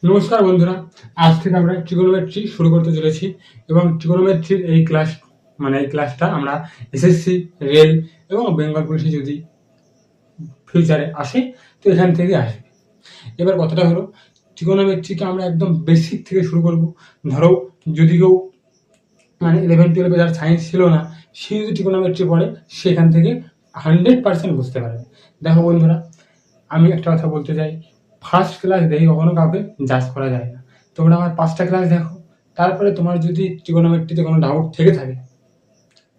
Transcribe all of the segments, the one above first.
নমস্কার বন্ধুরা, আজ থেকে আমরা ট্রিগোনোমেট্রি শুরু করতে চলেছি এবং ট্রিগোনোমেট্রির এই ক্লাসটা আমরা এসএসসি, রেল এবং বেঙ্গল পুলিশে যদি ফিউচারে আসে তো এখান থেকে আসবে। এবার কথাটা হলো, ট্রিগোনোমেট্রিকে আমরা একদম বেসিক থেকে শুরু করব। ধরো যদি কেউ 11-12 যার সায়েন্স ছিল না, সে যদি ট্রিগোনোমেট্রি পড়ে সেখান থেকে 100% বুঝতে পারবে। দেখো বন্ধুরা, আমি একটা কথা বলতে চাই, ফার্স্ট ক্লাস দেখে কখনো কাউকে জাজ করা যায় না। তোমরা আমার 5টা ক্লাস দেখো, তারপরে তোমার যদি ট্রিগোনোমেট্রিতে কোনো ডাউট থেকে থাকে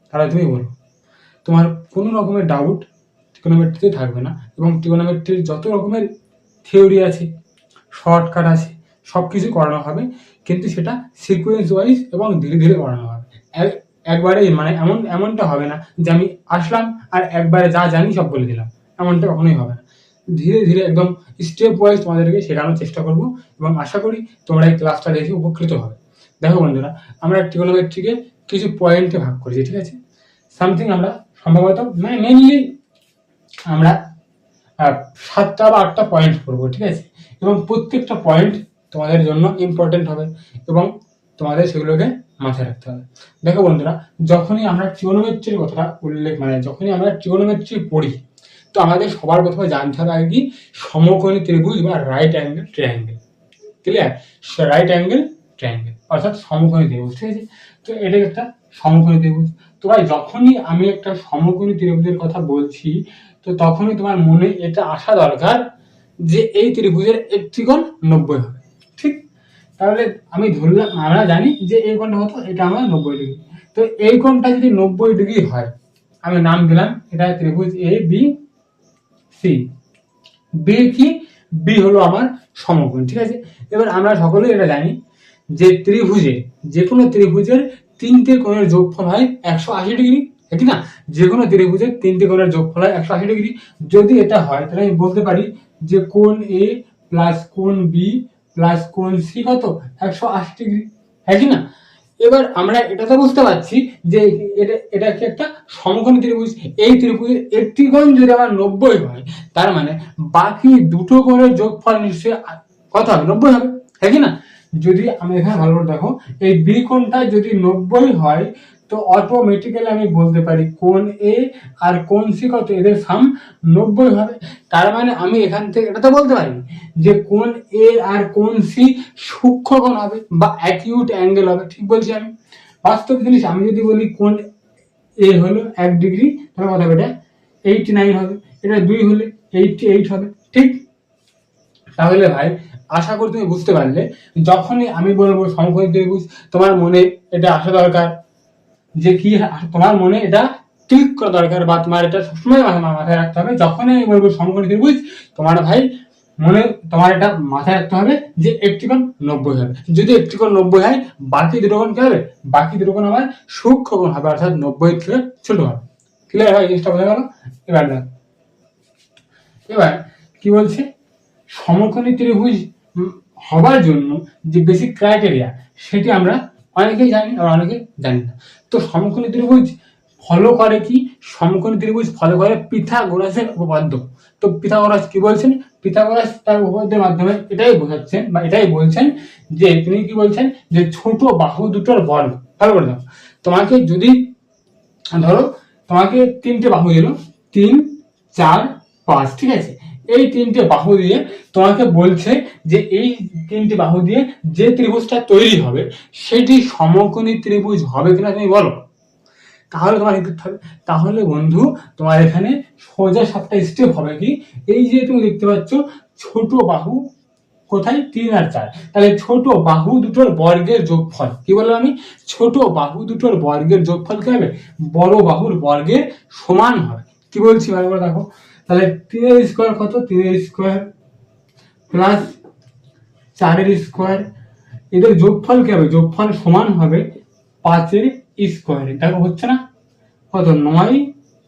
তাহলে তুমি বলো। তোমার কোনো রকমের ডাউট ট্রিগোনোমেট্রিতে থাকবে না। এবং ট্রিগোনোমেট্রির যত রকমের থিওরি আছে, শর্টকাট আছে, সব কিছু করানো হবে, কিন্তু সেটা সিকোয়েন্স ওয়াইজ এবং ধীরে ধীরে করানো হবে। একবারে এমনটা হবে না যে আমি আসলাম আর একবারে যা জানি সব বলে দিলাম, এমনটা কখনোই হবে না। ধীরে ধীরে একদম স্টেপ ওয়াইজ তোমাদেরকে শেখানোর চেষ্টা করব এবং আশা করি তোমরা এই ক্লাসটা দেখে উপকৃত হবে। দেখো বন্ধুরা, আমরা ট্রিগোনোমেট্রিকে কিছু পয়েন্টে ভাগ করেছি, ঠিক আছে? সামথিং আমরা সম্ভবত মেনলি আমরা 7টা বা 8টা পয়েন্ট করবো, ঠিক আছে? এবং প্রত্যেকটা পয়েন্ট তোমাদের জন্য ইম্পর্টেন্ট হবে এবং তোমাদের সেগুলোকে মাথায় রাখতে হবে। দেখো বন্ধুরা, যখনই আমরা ট্রিগোনোমেট্রির কথাটা যখনই আমরা ট্রিগোনোমেট্রি পড়ি, তো আমাদের সবার প্রথমে জানতে হবে আগে কি সমকোণী ত্রিভুজ বা right angle triangle. Clear? Right angle triangle অর্থাৎ সমকোণী ত্রিভুজ, ঠিক আছে? তো এটা একটা সমকোণী ত্রিভুজ। তো ভাই, যখনই আমি একটা সমকোণী ত্রিভুজের কথা বলছি, তো তখনই তোমার মনে এটা আসা দরকার যে এই ত্রিভুজের একটি কোণ 90 হবে, ঠিক? তাহলে আমি ধরলাম, আমরা জানি যে এই কোণটা হতো, এটা আমার 90 ডিগ্রি। তো এই কোণটা যদি 90 ডিগ্রি হয়, আমি নাম দিলাম এটা ত্রিভুজ এ বি সি। বি কি? বি হলো আমার সমকোণ, ঠিক আছে? এবার আমরা সকলেই এটা জানি যে যে কোনো ত্রিভুজের 3টে কোণের যোগফল হয় 180 ডিগ্রি, ঠিক না? যে কোনো ত্রিভুজের 3টে কোণের যোগফল হয় 180 ডিগ্রি। যদি এটা হয় তাহলে আমি বলতে পারি যে কোণ এ প্লাস কোণ বি প্লাস কোণ সি কত? 180 ডিগ্রি, হ্যাঁ কি না? এবার আমরা এটা তো বুঝতে পারছি যে এটা কি একটা সমকোণী ত্রিভুজ। এই ত্রিভুজের একটি কোণ যদি আমার 90 হয়, তার মানে বাকি দুটো কোণের যোগফল নিশ্চয়ই কত হবে? 90 হবে, হ্যাঁ কি না? যদি আমি এখানে ভালো করে দেখো, এই বি কোণটা যদি 90 হয়, তো অটোমেটিক্যালি আমি বলতে পারি কোণ এ আর কোণ সি কত? এদের সাম 90 হবে। তার মানে আমি এখান থেকে এটা তো বলতে পারি যে কোণ এ আর কোণ সি সূক্ষ্ম কোণ হবে বা অ্যাকিউট অ্যাঙ্গেল হবে, ঠিক বলছি আমি? বাস্তব জিনিস, আমি যদি বলি কোণ এ হলো 1 ডিগ্রি, তাহলে কত হবে? এটা 89 হবে। এটা 2 হলে 88 হবে, ঠিক? তাহলে ভাই, আশা করি তুমি বুঝতে পারলে, যখনই আমি বলবো সমকোণী ত্রিভুজ, তোমার মনে এটা আসা দরকার যে কি, তোমার মনে এটা ক্লিক করা দরকার বা তোমার এটা সবসময় মাথায় রাখতে হবে। যখনই আমি বলবো সমকোণী ত্রিভুজ, তোমার ভাই তোমার এটা মাথায় রাখতে হবে যে একটি কোণ 90 হবে। যদি একটি কোণ 90 হয়, বাকি দুটো কোণ কি হবে? বাকি দুটো কোণ আমার সূক্ষ্ম কোণ হবে, অর্থাৎ 90 থেকে ছোট হবে। ক্লিয়ার হয়? জিনিসটা বোঝা গেল? এবার কি বলছে, সমকোণী ত্রিভুজ হবার জন্য যে বেসিক ক্রাইটেরিয়া, সেটি আমরা অনেকেই জানি আর অনেকে জানি না। তো সমকোণী ত্রিভুজ ফলো করে কি? সমকোণী ত্রিভুজ ফলো করে পিথাগোরাসের উপপাদ্য। তো পিথাগোরাস কি বলছেন? পিথাগোরাস তার উপপাদ্যের মাধ্যমে এটাই বোঝাচ্ছেন বা এটাই বলছেন যে, তিনি কি বলছেন যে ছোট বাহু দুটোর বর্গ। ভালো করে দাও, তোমাকে যদি ধরো তোমাকে 3টে বাহু দিল, 3, 4, 5, ঠিক আছে? এই 3টে বাহু দিয়ে তোমাকে বলছে যে এই 3টে বাহু দিয়ে যে ত্রিভুজটা তৈরি হবে সেটি সমকোণী ত্রিভুজ হবে কিনা তুমি বলো। তাহলে তোমার কি করতে হবে? তাহলে বন্ধু, তোমার এখানে সোজা 7টা স্টেপ হবে। কি? এই যে তুমি দেখতে পাচ্ছ ছোট বাহু কোথায়? 3 আর 4। তাহলে ছোট বাহু দুটোর বর্গের যোগফল, কি বললাম আমি? ছোট বাহু দুটোর বর্গের যোগফল কি হবে? বড় বাহুর বর্গের সমান হবে। কি বলছি ভালো করে দেখো, তাহলে 3 এর স্কয়ার কত? 3 এর স্কয়ার প্লাস 4 এর স্কয়ার, এদের যোগফল কি হবে? যোগফল সমান হবে 5 এর স্কয়ার। দেখো হচ্ছে না? কত? 9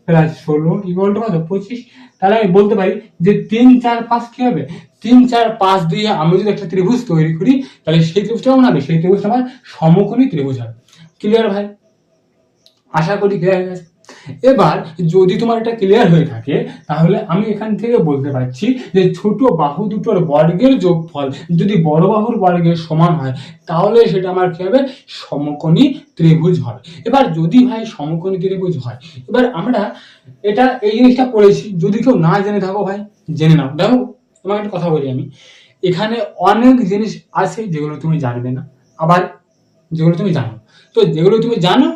প্লাস 16 ইকুয়াল টু কত? 25। তাহলে আমি বলতে পারি যে 3, 4, 5 কি হবে? 3, 4, 5 দিয়ে আমি যদি একটা ত্রিভুজ তৈরি করি, তাহলে সেই ত্রিভুজটা কেমন হবে? সেই ত্রিভুজটা আমার সমকোণী ত্রিভুজ হবে। ক্লিয়ার ভাই? আশা করি ক্লিয়ার হয়ে গেছে। এবার যদি তোমার এটা ক্লিয়ার হয়ে থাকে তাহলে আমি এখান থেকে বলতে পারছি যে ছোট বাহু দুটোর বর্গের যোগফল যদি বড় বাহুর বর্গের সমান হয় তাহলে সেটা আমার কি হবে, সমকোণী ত্রিভুজ হবে। এবার যদি ভাই সমকোণী ত্রিভুজ হয়, এবার আমরা এটা এই জিনিসটা পড়েছি, যদি কেউ না জেনে থাকো ভাই জেনে নাও। দেখো তোমাকে একটা কথা বলি আমি, এখানে অনেক জিনিস আছে যেগুলো তুমি জানবে না, আবার যেগুলো তুমি জানো। তো যেগুলো তুমি জানো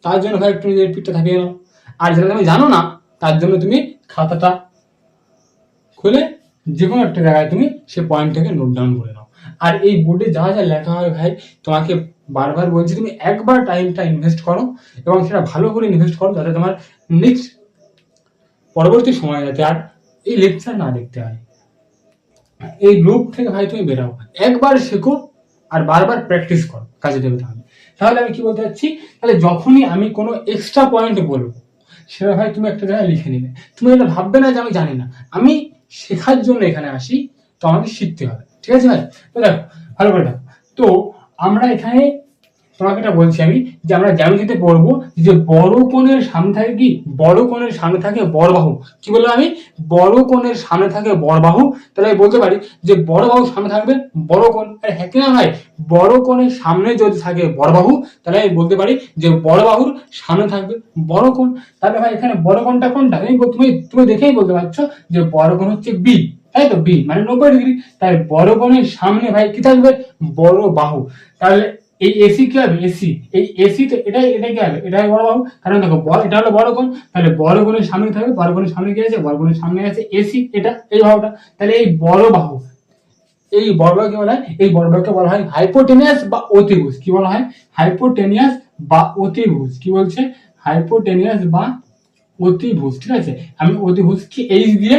তার জন্য ভাই একটু নিজের পিঠটা থাকিয়ে নাও, আর যেটা তুমি জানো না তার জন্য তুমি খাতাটা খুলে যে কোনো একটা জায়গায় তুমি সে পয়েন্টটাকে নোট ডাউন করে নাও। আর এই বোর্ডে যা যা লেখা হয় ভাই, তোমাকে বারবার বলছি তুমি একবার টাইমটা ইনভেস্ট করো এবং সেটা ভালো করে ইনভেস্ট করো, যাতে তোমার নেক্সট পরবর্তী সময় যাতে আর এই লেকচার না দেখতে হয়। এই লুপ থেকে ভাই তুমি বেরাও, একবার শেখো আর বারবার প্র্যাকটিস করো, কাজে দেবে। তাহলে আমি কি বলতে চাচ্ছি, তাহলে যখনই আমি কোনো এক্সট্রা পয়েন্ট বলবো সেটা ভাই তুমি একটা জায়গায় লিখে নিবে। তুমি এটা ভাববে না যে আমি জানি না, আমি শেখার জন্য এখানে আসি, তো আমাকে শিখতে হবে। ঠিক আছে ভাই? তো দেখো ভালো করে দেখো, তো আমরা এখানে তোমাকে এটা বলছি আমি যে আমরা জ্যামিতিতে পড়বো যে বড় কোণের সামনে থাকে কি, বড় কোণের সামনে থাকে বড় বাহু। কি বললাম আমি, বড় কোণের সামনে থাকে বড় বাহু। তাহলে আমি বলতে পারি যে বড় বাহু সামনে থাকবে বড় কোণ। হ্যাঁ কি না ভাই, বড় কোণের সামনে যদি থাকে বড় বাহু তাহলে আমি বলতে পারি যে বড় বাহুর সামনে থাকবে বড় কোণ। তাহলে ভাই এখানে বড় কোণটা কোনটা, তুমি তুমি দেখেই বলতে পারছো যে বড় কোণ হচ্ছে বি, তাই তো, বি মানে 90°। তাই বড় কোণের সামনে ভাই কি থাকবে, বড় বাহু। তাহলে এই এসি কি হবে, এসি, এই এসি তো এটাই, এটা কি হবে, এটাই বড় বাহু। কারণ দেখো এটা হলো বড় কোণ, তাহলে বড় কোণের সামনে থাকবে, বড় কোণের সামনে কি আছে, বড় কোণের সামনে আছে এসি, এটা এই বাহুটা। তাহলে এই বড় বাহু, এই বড় বাহু কি বলা হয়, এই বড় বাহুকে বলা হয় হাইপোটেনিয়াস বা অতিভুজ। কি বলা হয়, হাইপোটেনিয়াস বা অতিভুজ। কি বলছে, হাইপোটেনিয়াস বা অতিভুজ। ঠিক আছে, আমি অতিভুজ কি এইচ দিয়ে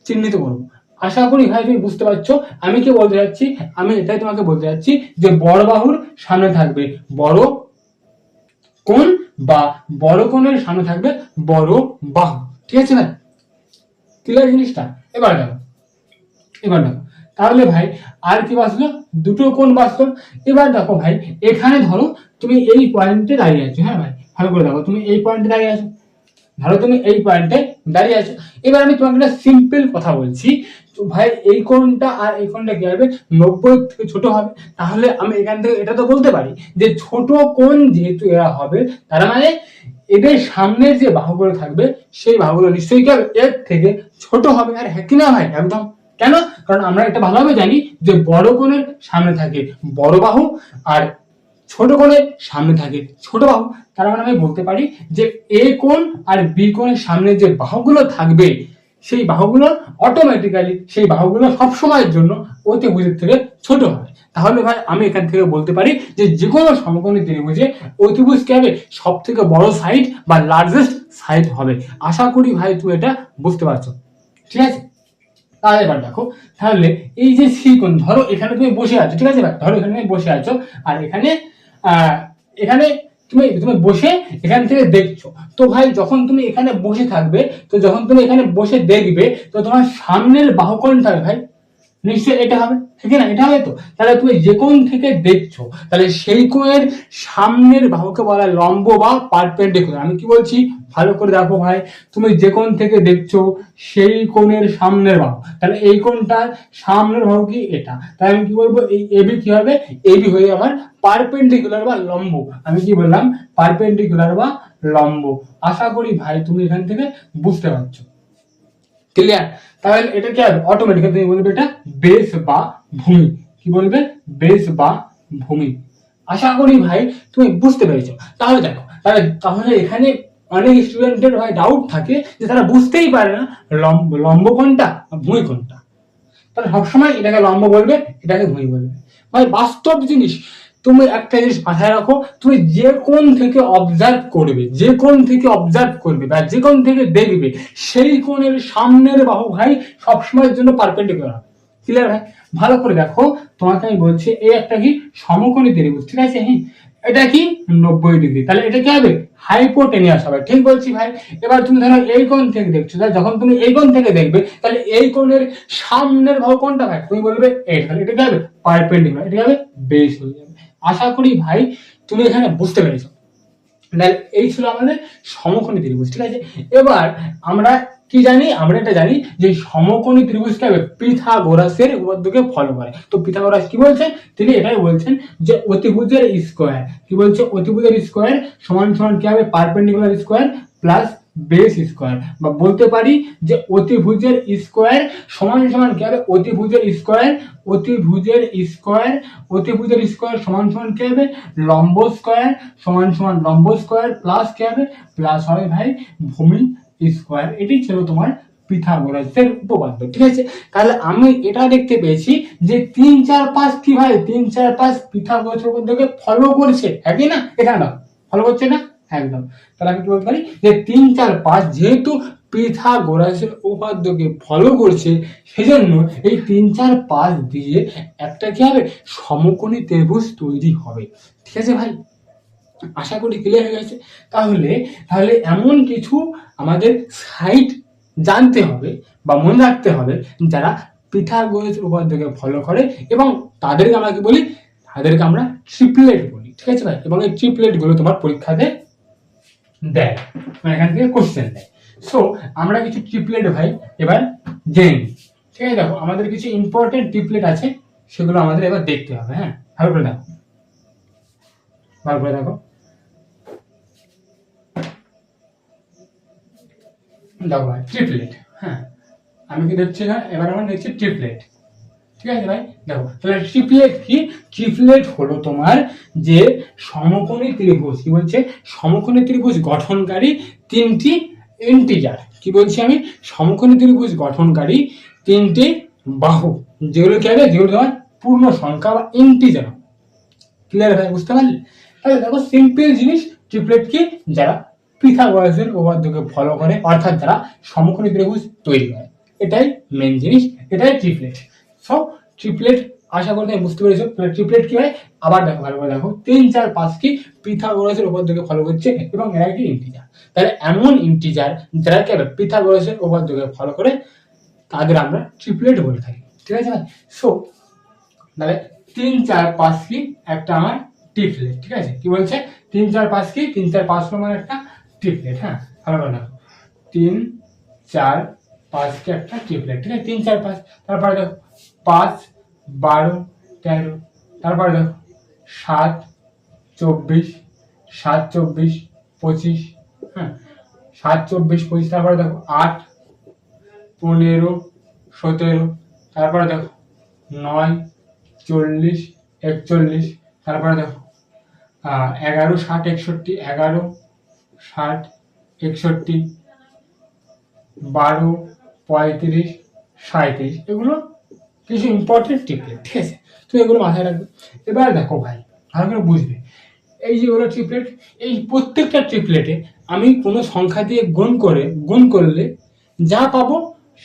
চিহ্নিত করবো। আশা করি ভাই তুমি বুঝতে পারছো আমি কি বলতে যাচ্ছি। আমি এটাই তোমাকে বলতে যাচ্ছি যে বড় বাহুর সামনে থাকবে বড় কোণ বা বড় কোণের সামনে থাকবে বড় বাহু। ঠিক আছে না, ক্লিয়ার জিনিসটা? এবার দেখো, এবার দেখো তাহলে ভাই আর কি বাঁচলো, দুটো কোণ বাঁচলো। এবার দেখো ভাই এখানে ধরো তুমি এই পয়েন্টে দাঁড়িয়ে আছো। হ্যাঁ ভাই ভালো করে দেখো, তুমি এই পয়েন্টে দাঁড়িয়ে আছো, ধরো তুমি এই পয়েন্টে দাঁড়িয়ে আছো। এবার আমি তোমাকে একটা সিম্পল কথা বলছি, তো ভাই এই কোণটা আর এই কোণটা কি হবে, 90 থেকে ছোট হবে। তাহলে আমি এখান থেকে এটা তো বলতে পারি যে ছোট কোণ যেহেতু এরা হবে, তার মানে এদের সামনের যে বাহুগুলো থাকবে সেই বাহুগুলো নিশ্চয়ই কি হবে, এর থেকে ছোট হবে। আর হ্যাঁ কি না ভাই, একদম। কেন, কারণ আমরা এটা ভালোভাবে জানি যে বড় কোণের সামনে থাকে বড় বাহু আর ছোট কোণের সামনে থাকে ছোট বাহু। তার মানে আমি বলতে পারি যে এ কোণ আর বি কোণের সামনে যে বাহুগুলো থাকবে সেই বাহুগুলো অটোমেটিক্যালি, সেই বাহুগুলো সবসময়ের জন্য অতিভুজের থেকে ছোট হবে। তাহলে ভাই আমি এখান থেকে বলতে পারি যে যে কোনো সমকোণী ত্রিভুজে অতিভুজ কি হবে, সব থেকে বড় সাইড বা লার্জেস্ট সাইড হবে। আশা করি ভাই তুমি এটা বুঝতে পারছো। ঠিক আছে, তাহলে এবার দেখো, তাহলে এই যে সি কোণ, ধরো এখানে তুমি বসে আছো, ঠিক আছে ভাই, ধরো এখানে তুমি বসে আছো আর এখানে এখানে তুমি তুমি বসে এখান থেকে দেখছো। তো ভাই যখন তুমি এখানে বসে থাকবে, তো যখন তুমি এখানে বসে দেখবে, তো তোমার সামনের বাহু কোণটা ভাই নিশ্চয়ই এটা হবে, ঠিক না, এটা হবে। তো তাহলে তুমি যে কোণ থেকে দেখছো তাহলে সেই কোণের সামনের বাহুকে বলা হয় লম্ব বা পারপেন্ডিকুলার। আমি কি বলছি ভালো করে দেখো ভাই, তুমি যে কোণ থেকে দেখছো সেই কোণের সামনের বাহু, তাহলে এই কোণটার সামনের বাহু কি এটা, তাই আমি কি বলবো, এই এবি কি হবে, এবি হয়ে আমার পারপেন্ডিকুলার বা লম্ব। আমি কি বললাম, পারপেন্ডিকুলার বা লম্ব। আশা করি ভাই তুমি এখান থেকে বুঝতে পারছো। ক্লিয়ার? তাহলে এটা কি হবে, অটোমেটিক্যালি তুমি বলবে এটা বেস বা ভূমি। কি বলবে, বেস বা ভূমি। আশা করি ভাই তুমি বুঝতে পেরেছো। তাহলে দেখো, তাহলে এখানে অনেক স্টুডেন্টের ভাই ডাউট থাকে যে তারা বুঝতেই পারে না লম্ব কোনটা ভূমি কোনটা। তাহলে সবসময় এটাকে লম্ব বলবে, এটাকে ভূমি বলবে। ভাই বাস্তব জিনিস, তুমি একটা জিনিস মাথায় রাখো, তুমি যে কোণ থেকে অবজার্ভ করবে, যে কোণ থেকে অবজার্ভ করবে বা যে কোণ থেকে দেখবে সেই কোণের সামনের বাহু ভাই সবসময়ের জন্য পারপেন্ডিকুলার হবে। ক্লিয়ার ভাই? ভালো করে দেখো, তোমাকে আমি বলছি এই একটা কি সমকোণী ত্রিভুজ, ঠিক আছে, হ্যাঁ এটা কি 90°, তাহলে এটা কি হবে, হাইপোটেনিয়াস হবে। ঠিক বলছি ভাই? এবার তুমি ধরো এই কোণ থেকে দেখছো, তাহলে যখন তুমি এই কোণ থেকে দেখবে তাহলে এই কোণের সামনের বাহু কোনটা ভাই, তুমি বলবে এটা, তাহলে এটা কি হবে, পারপেন্ডিকুলার, এটা কি হবে, বেস হয়ে যাবে। আশা করি ভাই তুমি এখানে বুঝতে পেরেছো। তাহলে এই ছিল আমাদের সমকোণী ত্রিভুজ, ঠিক আছে। এবার আমরা কি জানি, আমরা এটা জানি যে সমকোণী ত্রিভুজকে পিথাগোরাসের উপপাদ্যকে ফলো করে। তো পিথাগোরাস কি বলছেন, তিনি এটাই বলছেন যে অতিভুজের স্কোয়ার, কি বলছে, অতিভুজের স্কোয়ার সমান সমান কি হবে, perpendicular square plus base square, বা বলতে পারি যে অতিভুজের স্কোয়ার সমান সমান কি হবে, অতিভুজের স্কোয়ার, অতিভুজের স্কোয়ার, অতিভুজের স্কোয়ার সমান সমান কি হবে, লম্ব স্কোয়ার সমান সমান লম্ব স্কোয়ার প্লাস কি হবে, প্লাস হবে ভাই ভূমি স্কোয়ার। এটি ছিল তোমার পিথাগোরাসের উপপাদ্য, ঠিক আছে। তাহলে আমি এটা দেখতে পেয়েছি যে 3, 4, 5 কি ভাই, 3, 4, 5 পিথাগোরাসের উপপাদ্যকে ফলো করছে, একই না, এখানে না ফলো করছে না, একদম। তাহলে আমি কি বলতে পারি যে 3, 4, 5 যেহেতু পিথাগোরাসের উপপাদ্যকে ফলো করছে, সেজন্য এই 3, 4, 5 দিয়ে একটা কি হবে, সমকোণী ত্রিভুজ তৈরি হবে, ঠিক আছে ভাই। আশা করি ক্লিয়ার হয়ে গেছে। তাহলে তাহলে এমন কিছু আমাদের সাইট জানতে হবে বা মনে রাখতে হবে যারা পিথাগোরাসের উপপাদ্যকে ফলো করে, এবং তাদেরকে আমরা কি বলি, তাদেরকে আমরা ট্রিপলেট বলি, ঠিক আছে ভাই। এবং এই ট্রিপলেট গুলো তোমার পরীক্ষাতে দেয়, মানে এখান থেকে কোশ্চেন দেয়। সো আমরা কিছু ট্রিপলেট ভাই এবার জেনে নিই, ঠিক আছে। দেখো আমাদের কিছু ইম্পর্টেন্ট ট্রিপলেট আছে, সেগুলো আমাদের এবার দেখতে হবে। হ্যাঁ, ভালো করে দেখো, ভালো করে দেখো। দেখো ভাই ট্রিপলেট, হ্যাঁ আমি কি দেখছি না, এবার আমরা দেখছি ট্রিপলেট, ঠিক আছে ভাই। দেখো তাহলে ট্রিপলেট কি, ট্রিপলেট হলো তোমার যে সমকোণী ত্রিভুজ, কি বলছে, সমকোণী ত্রিভুজ গঠনকারী তিনটি ইন্টিজার, কি বলছি আমি, সমকোণী ত্রিভুজ গঠনকারী তিনটি বাহু, যেগুলো কি হবে, যেগুলো তোমার পূর্ণ সংখ্যা বা ইন্টিজার। ক্লিয়ার ভাই, বুঝতে পারলে? তাহলে দেখো সিম্পল জিনিস, ট্রিপলেট কি, যারা পিথাগোরাসের উপপাদ্যকে ফলো করে, অর্থাৎ যারা সমকোণী ত্রিভুজ তৈরি করে, এটাই মেন জিনিস, এটাই ট্রিপলেট। সো ট্রিপলেট আশা করি তুমি বুঝতে পেরেছো। ট্রিপলেট কি হয়, আবার দেখো ভালো করে দেখো, 3, 4, 5 কি পিথাগোরাসের উপপাদ্যকে ফলো করছে এবং এরা কি ইন্টিজার। তাহলে এমন ইন্টিজার যারা কি হবে, পিথাগোরাসের উপপাদ্যকে ফলো করে, তাদের আমরা ট্রিপলেট বলে থাকি, ঠিক আছে ভাই। সো তাহলে 3, 4, 5 কি একটা আমার ট্রিপলেট, ঠিক আছে। কি বলছে, 3, 4, 5 কি, 3, 4, 5 আমার একটা ট্রিপলেট। হ্যাঁ ভালো করে দেখো, 3, 4, 5 কি একটা ট্রিপলেট, ঠিক আছে। 3, 4, 5, তারপরে দেখো 5, 12, 13, তারপরে দেখো 7, 24, 7, 24, 25, হ্যাঁ 7, 24, 25, তারপরে দেখো 8, 15, 17, তারপরে দেখো 9, 40, 41, তারপরে দেখো 11, 60, 61, 11, 60, 61, 12, 35, 37, এগুলো কিছু ইম্পর্টেন্ট ট্রিপলেট, ঠিক আছে। তো এগুলো মাথায় রাখবে। এবার দেখো ভাই ভালো করে বুঝবে, এই যেগুলো ট্রিপলেট, এই প্রত্যেকটা ট্রিপলেটে আমি কোনো সংখ্যা দিয়ে গুণ করলে যা পাবো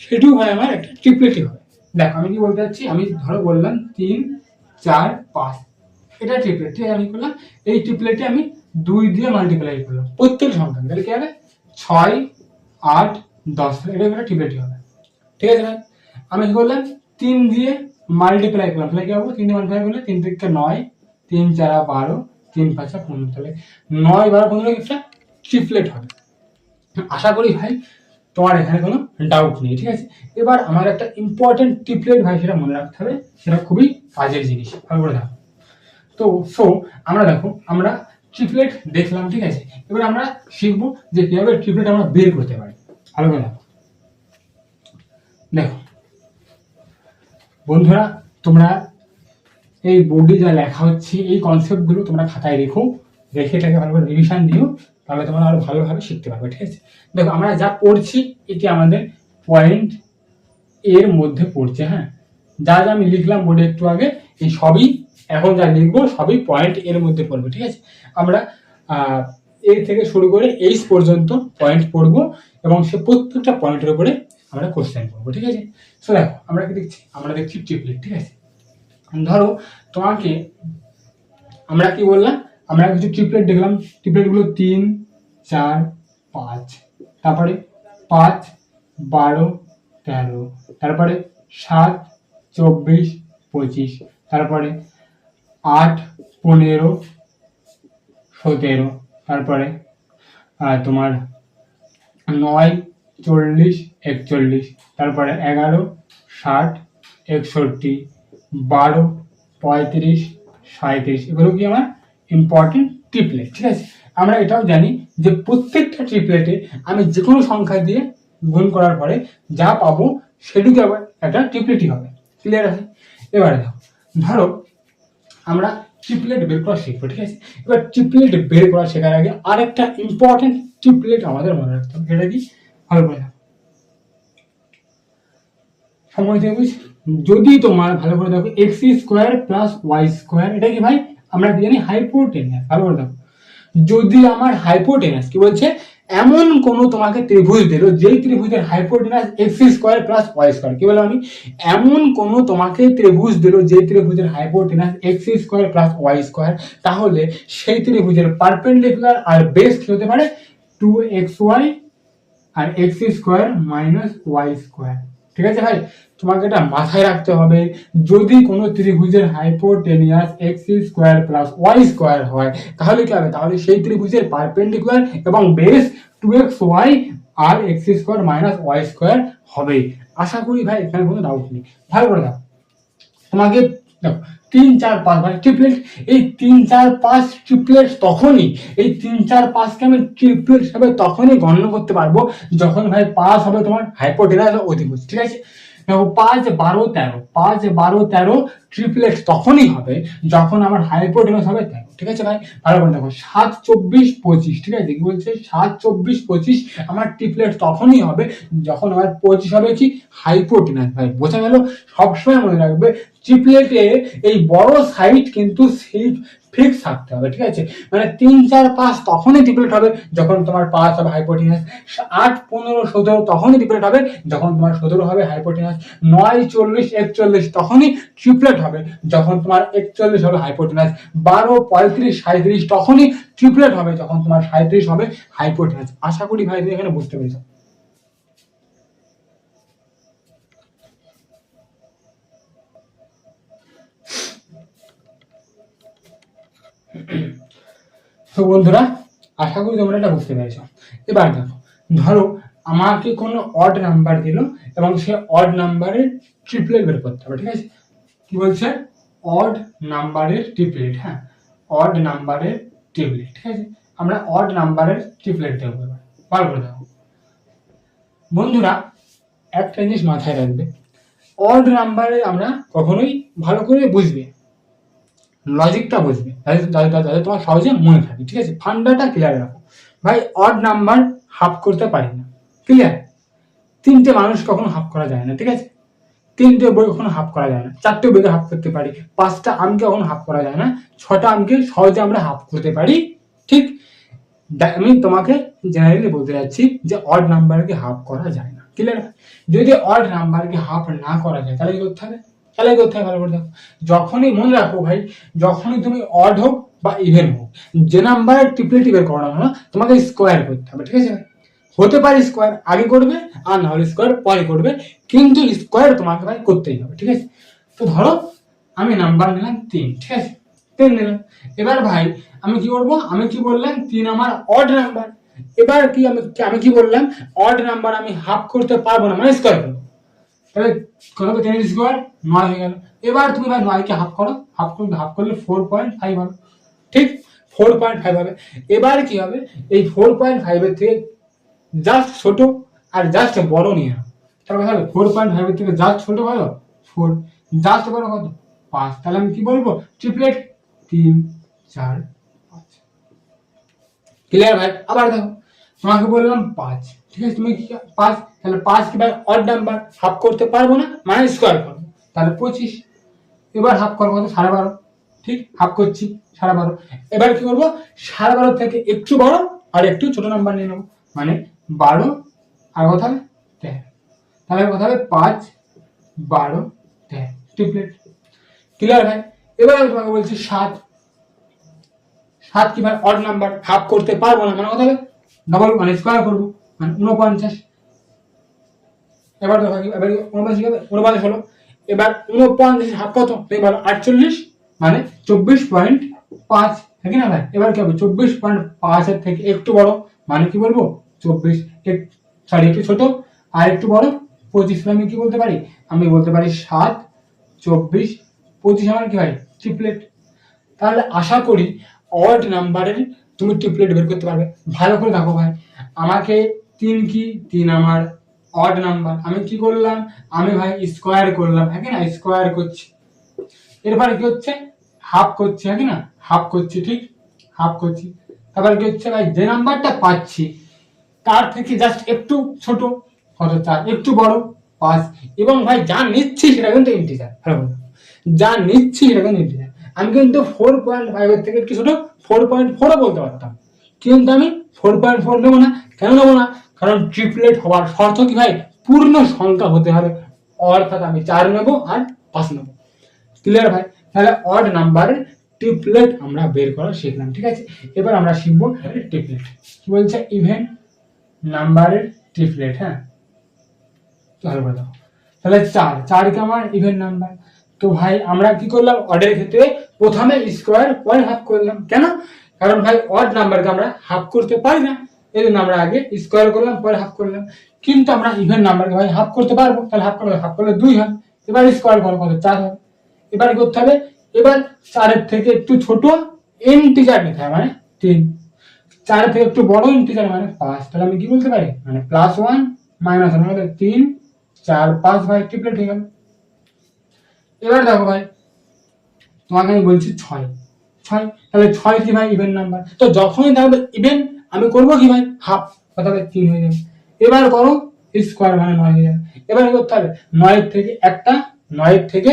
সেটিও হয় আমার একটা ট্রিপলেটই হবে। দেখো আমি কি বলতে চাচ্ছি, আমি ধরো বললাম 3, 4, 5, এটা ট্রিপলেট, ঠিক আছে। আমি করলাম এই ট্রিপলেটে আমি 2 দিয়ে মাল্টিপ্লাই করলাম প্রত্যেক সংখ্যা, তাহলে কি হবে 6, 8, 10, এটা একটা ট্রিপলেটই হবে, ঠিক আছে ভাই। আমি কি করলাম 3 দিয়ে মাল্টিপ্লাই করলাম, তাহলে কি হবে, 3 দিয়ে মাল্টিপ্লাই করলে 3 থেকে 9, 3, 4, 12, 3, 5, 15, তাহলে 9, 12, 15 একটা ট্রিপলেট হবে। আশা করি ভাই তোমার এখানে কোনো ডাউট নেই, ঠিক আছে। এবার আমার একটা ইম্পর্টেন্ট ট্রিপলেট ভাই, সেটা মনে রাখতে হবে, সেটা খুবই কাজের জিনিস, ভালো করে দেখো। তো সো আমরা দেখো, আমরা ট্রিপলেট দেখলাম, ঠিক আছে। এবার আমরা শিখবো যে কিভাবে ট্রিপলেট আমরা বের করতে পারি, ভালো করে দেখো। দেখো বন্ধুরা, তোমরা এই বোর্ডে যা লেখা হচ্ছে এই কনসেপ্টগুলো তোমরা খাতায় রেখো, রেখে এটাকে ভালো করে রিভিশন দিও, তাহলে তোমরা আরো ভালোভাবে শিখতে পারবে, ঠিক আছে। দেখো আমরা যা পড়ছি এটি আমাদের পয়েন্ট এর মধ্যে পড়ছে, হ্যাঁ যা যা আমি লিখলাম বোর্ডে একটু আগে, এই সবই এখন যা লিখবো সবই পয়েন্ট এর মধ্যে পড়বে, ঠিক আছে। আমরা এ থেকে শুরু করে এইচ পর্যন্ত পয়েন্ট পড়বো, এবং সে প্রত্যেকটা পয়েন্টের উপরে আমরা কোশ্চেন করবো, ঠিক আছে। সো দেখো আমরা কি দেখছি, আমরা দেখছি ট্রিপলেট, ঠিক আছে। ধরো তোমাকে আমরা কি বললাম, আমরা কিছু ট্রিপলেট দেখলাম, ট্রিপলেট গুলো 3, 4, 5, তারপরে 5, 12, 13, তারপরে 7, 24, 25, তারপরে 8, 15, 17, তারপরে তোমার 9, 40, 41, তারপরে 11, 60, 61, 12, 35, 37, এগুলো কি আমার ইম্পর্টেন্ট ট্রিপলেট। ঠিক আছে, আমরা এটাও জানি যে প্রত্যেকটা ট্রিপলেটে আমি যে কোনো সংখ্যা দিয়ে গুণ করার পরে যা পাবো সেটুকু আবার একটা ট্রিপলেটই হবে। ক্লিয়ার আছে? এবারে ধরো আমরা ট্রিপলেট বের করা শিখবো। ঠিক আছে, এবার ট্রিপলেট বের করা শেখার আগে আরেকটা ইম্পর্টেন্ট ট্রিপলেট আমাদের মনে রাখতে হবে। সেটা কি? ভালো করে দেখো, সময় দিয়ে বুঝ। যদি তোমার ভালো করে দেখো x square plus Y square, এটা কি ভাই আমরা কি জানি? হাইপোটেনাস। ভালো করে দেখো, যদি আমার হাইপোটেনাস কি বলছে, এমন কোন তোমাকে ত্রিভুজ দিল যেই ত্রিভুজের hypotenuse x square plus Y square, কি বললাম আমি? এমন কোন তোমাকে ত্রিভুজ দিল যেই ত্রিভুজের hypotenuse x square plus Y square, তাহলে সেই ত্রিভুজের পারপেন্ডিকুলার আর বেস কি হতে পারে? 2xy আর X square minus Y square. ঠিক আছে ভাই, তোমাকে এটা মাথায় রাখতে হবে। যদি কোনো ত্রিভুজের hypotenuse X square plus Y square হয়, তাহলে কি হবে? তাহলে সেই ত্রিভুজের পারপেন্ডিকুলার এবং বেস 2xy আর X square minus Y square হবে। আশা করি ভাই এখানে কোনো ডাউট নেই। ভালো করে দাও, তোমাকে দেখো 3, 4, 5 ভাই ট্রিপলেট, এই 3, 4, 5 ট্রিপলেট তখনই, এই 3, 4, 5কে আমি ট্রিপলেট হিসাবে তখনই গণনা করতে পারবো যখন ভাই পাস হবে তোমার হাইপোটেনাস অধিভুজ। ঠিক আছে, দেখো 5, 12, 13, 5, 12, 13 ট্রিপলেট তখনই হবে যখন আমার হাইপোটেনাস হবে 13। ঠিক আছে ভাই, ভালো করে দেখো 7, 24, 25। ঠিক আছে, কি বলছে? 7, 24, 25 আমার ট্রিপলেট তখনই হবে যখন আমার 25 হবে কি? হাইপোটেনাস। ভাই বোঝা গেল? সবসময় মনে রাখবে ট্রিপলেটে এই বড় সাইড কিন্তু ফিক্স থাকতে হবে। ঠিক আছে, মানে 3, 4, 5 তখনই ট্রিপলেট হবে যখন তোমার 5 হবে হাইপোটেনাস, 8, 15, 17 তখনই ট্রিপলেট হবে যখন তোমার 17 হবে হাইপোটেনাস, 9, 40, 41 তখনই ট্রিপলেট হবে যখন তোমার 41 হবে হাইপোটেনাস, 12, 35, 37 তখনই ট্রিপলেট হবে যখন তোমার 37 হবে হাইপোটেনাস। আশা করি ভাই তুমি এখানে বুঝতে পেরেছো। তো বন্ধুরা, আশা করি তোমরা এটা বুঝতে পেরেছো। এবার দেখো, ধরো আমাকে কোনো অড নাম্বার দিল এবং সে অড নাম্বারের ট্রিপলেট বের করতে হবে। ঠিক আছে, কি বলছে? অড নাম্বারের ট্রিপলেট। হ্যাঁ, অড নাম্বারের ট্রিপলেট। ঠিক আছে, আমরা অড নাম্বারের ট্রিপলেট দেবো। এবার ভালো করে দেখো বন্ধুরা, একটা জিনিস মাথায় রাখবে, অড নাম্বারে আমরা কখনোই ভালো করে বুঝবে, লজিকটা বুঝবে, যাতে তোমার সহজে মনে থাকে। ঠিক আছে, ফান্ডাটা ক্লিয়ার রাখো। ভাই অড নাম্বার হাফ করতে পারি না, ক্লিয়ার? 3টে মানুষ কখনো হাফ করা যায় না। ঠিক আছে, 3টে বই কখনো হাফ করা যায় না। 4টে বইকে হাফ করতে পারি, 5টা আমকে কখনো হাফ করা যায় না, 6টা আমকে সহজে আমরা হাফ করতে পারি। ঠিক, আমি তোমাকে জেনারেলি বলতে যাচ্ছি যে অড নাম্বারকে হাফ করা যায় না। ক্লিয়ার? যদি অড নাম্বারকে হাফ না করা যায় তাহলে কি করতে হবে? ভালো করে দেখো, যখনই মনে রাখো ভাই, যখনই তুমি অড হোক বা ইভেন হোক, যে নাম্বারের ট্রিপলেট বের করা হয় না, তোমাকে স্কোয়ার করতে হবে। ঠিক আছে, হতে পারে স্কোয়ার আগে করবে আর না হলে স্কোয়ার পরে করবে, কিন্তু স্কোয়ার তোমাকে ভাই করতেই হবে। ঠিক আছে, তো ধরো আমি নাম্বার নিলাম 3। ঠিক আছে, 3 নিলাম। এবার ভাই আমি কি করবো? আমি কি বললাম? 3 আমার অড নাম্বার। এবার কি আমি কি বললাম? অড নাম্বার আমি হাফ করতে পারবো না, মানে স্কোয়ার করবো। তাহলে কত হবে? 10 স্কোয়ার 9 হয়ে গেল। এবার তুমি ভাই 9কে হাফ করো, হাফ করলে 4.5 হবে। ঠিক, 4.5 হবে। এবার কি হবে? এই 4.5 এর থেকে জাস্ট ছোট আর জাস্ট বড় নিয়ে নাও। তাহলে হবে 4.5 এর থেকে জাস্ট ছোট কত? 4, জাস্ট বড় কত? 5। তাহলে আমি কি বলবো? ট্রিপলেট 3, 4, 5। ক্লিয়ার ভাই? আবার দেখো, তোমাকে বললাম 5। ঠিক আছে, তুমি কি 5, তাহলে 5 কি ভাই অড নাম্বার, হাফ করতে পারবো না, মানে স্কোয়ার করবো, তাহলে 25। এবার হাফ করবো কত? 12.5। ঠিক, হাফ করছি 12.5। এবার কি করবো? 12.5 থেকে একটু বড় আর একটু ছোট নাম্বার নিয়ে নেবো, মানে 12 আর কথা হবে 13। তাহলে কথা হবে 5, 12, 13 ট্রিপলেট। ক্লিয়ার ভাই? এবার আমি তোমাকে বলছি 7। 7 কি ভাই অড নাম্বার, হাফ করতে পারবো না, মানে কথা হবে ডবল, মানে স্কোয়ার করবো, মানে 49। এবার দেখো, এবার 49 হবে, 49 হলো। এবার 49 হাফ কত? এবার 48, মানে 24.5। হ্যাঁ কি না ভাই? এবার কি হবে 24.5 থেকে একটু বড়, মানে কি বলবো 24, একটু ছোট আর একটু বড় 25, আমি কি বলতে পারি? আমি বলতে পারি 7, 24, 25 আমার কি ভাই ট্রিপলেট। তাহলে আশা করি অড নাম্বারের তুমি ট্রিপলেট বের করতে পারবে। ভালো করে দেখো ভাই, আমাকে 3 কি 3 আমার অড নাম্বার, আমি কি করলাম, আমি ভাই স্কোয়ার করলাম, হ্যাঁ কি না, স্কোয়ার করছি, এরপরে কি হচ্ছে হাফ করছি, হ্যাঁ কি না, হাফ করছি, ঠিক হাফ করছি। তারপরে কি হচ্ছে ভাই, যে নাম্বারটা পাচ্ছি তার থেকে জাস্ট একটু ছোট কত 4, একটু বড় 5, এবং ভাই যা নিচ্ছি সেটা কিন্তু ইন্টিজার। ভালো করে যা নিচ্ছি সেটা কিন্তু ইন্টিজার। আমি কিন্তু 4.5 এর থেকে একটু ছোট 4.4 বলতে পারতাম, কিন্তু আমি 4.4 নেবো না। কেন নেবো না? কারণ ট্রিপলেট হওয়ার শর্ত কি ভাই, পূর্ণ সংখ্যা হতে হবে, অর্থাৎ আমি 4 নেবো আর 5 নেবো। ক্লিয়ার ভাই? তাহলে অড নাম্বারের ট্রিপলেট আমরা বের করা শিখলাম, ঠিক আছে। এবার আমরা শিখবো ট্রিপলেট কি বলছে, ইভেন নাম্বারের ট্রিপলেট। হ্যাঁ, ভালো করে দাও। তাহলে 4 কি আমার ইভেন নাম্বার। তো ভাই আমরা কি করলাম, অডের ক্ষেত্রে প্রথমে স্কোয়ার পরে হাফ করলাম। কেন? কারণ ভাই অড নাম্বারকে আমরা হাফ করতে পারি না, এই জন্য আমরা আগে স্কোয়ার করলাম পরে হাফ করলাম। কিন্তু আমরা ইভেন নাম্বারকে ভাই হাফ করতে পারবো, তাহলে হাফ করলে 2 হয়। এবার স্কোয়ার করো কত 4 হবে। এবার কি করতে হবে, এবার 4-এর থেকে একটু ছোট ইন্টিজার নিতে হবে, মানে 3। 4-এর থেকে একটু বড় ইন্টিজার মানে 5। তাহলে আমি কি বলতে পারি, মানে +1 -1 মানে 3, 4, 5 ভাই ট্রিপলেট হয়ে গেল। এবার দেখো ভাই, তোমাকে আমি বলছি 6, তাহলে 6 কি ভাই ইভেন নাম্বার। তো যখনই থাকবে ইভেন আমি করবো কি ভাই হাফ, তাহলে 3 হয়ে যাবে। এবার করো স্কোয়ার মানে 9 হয়ে যাবে। এবার কি করতে হবে, 9-এর থেকে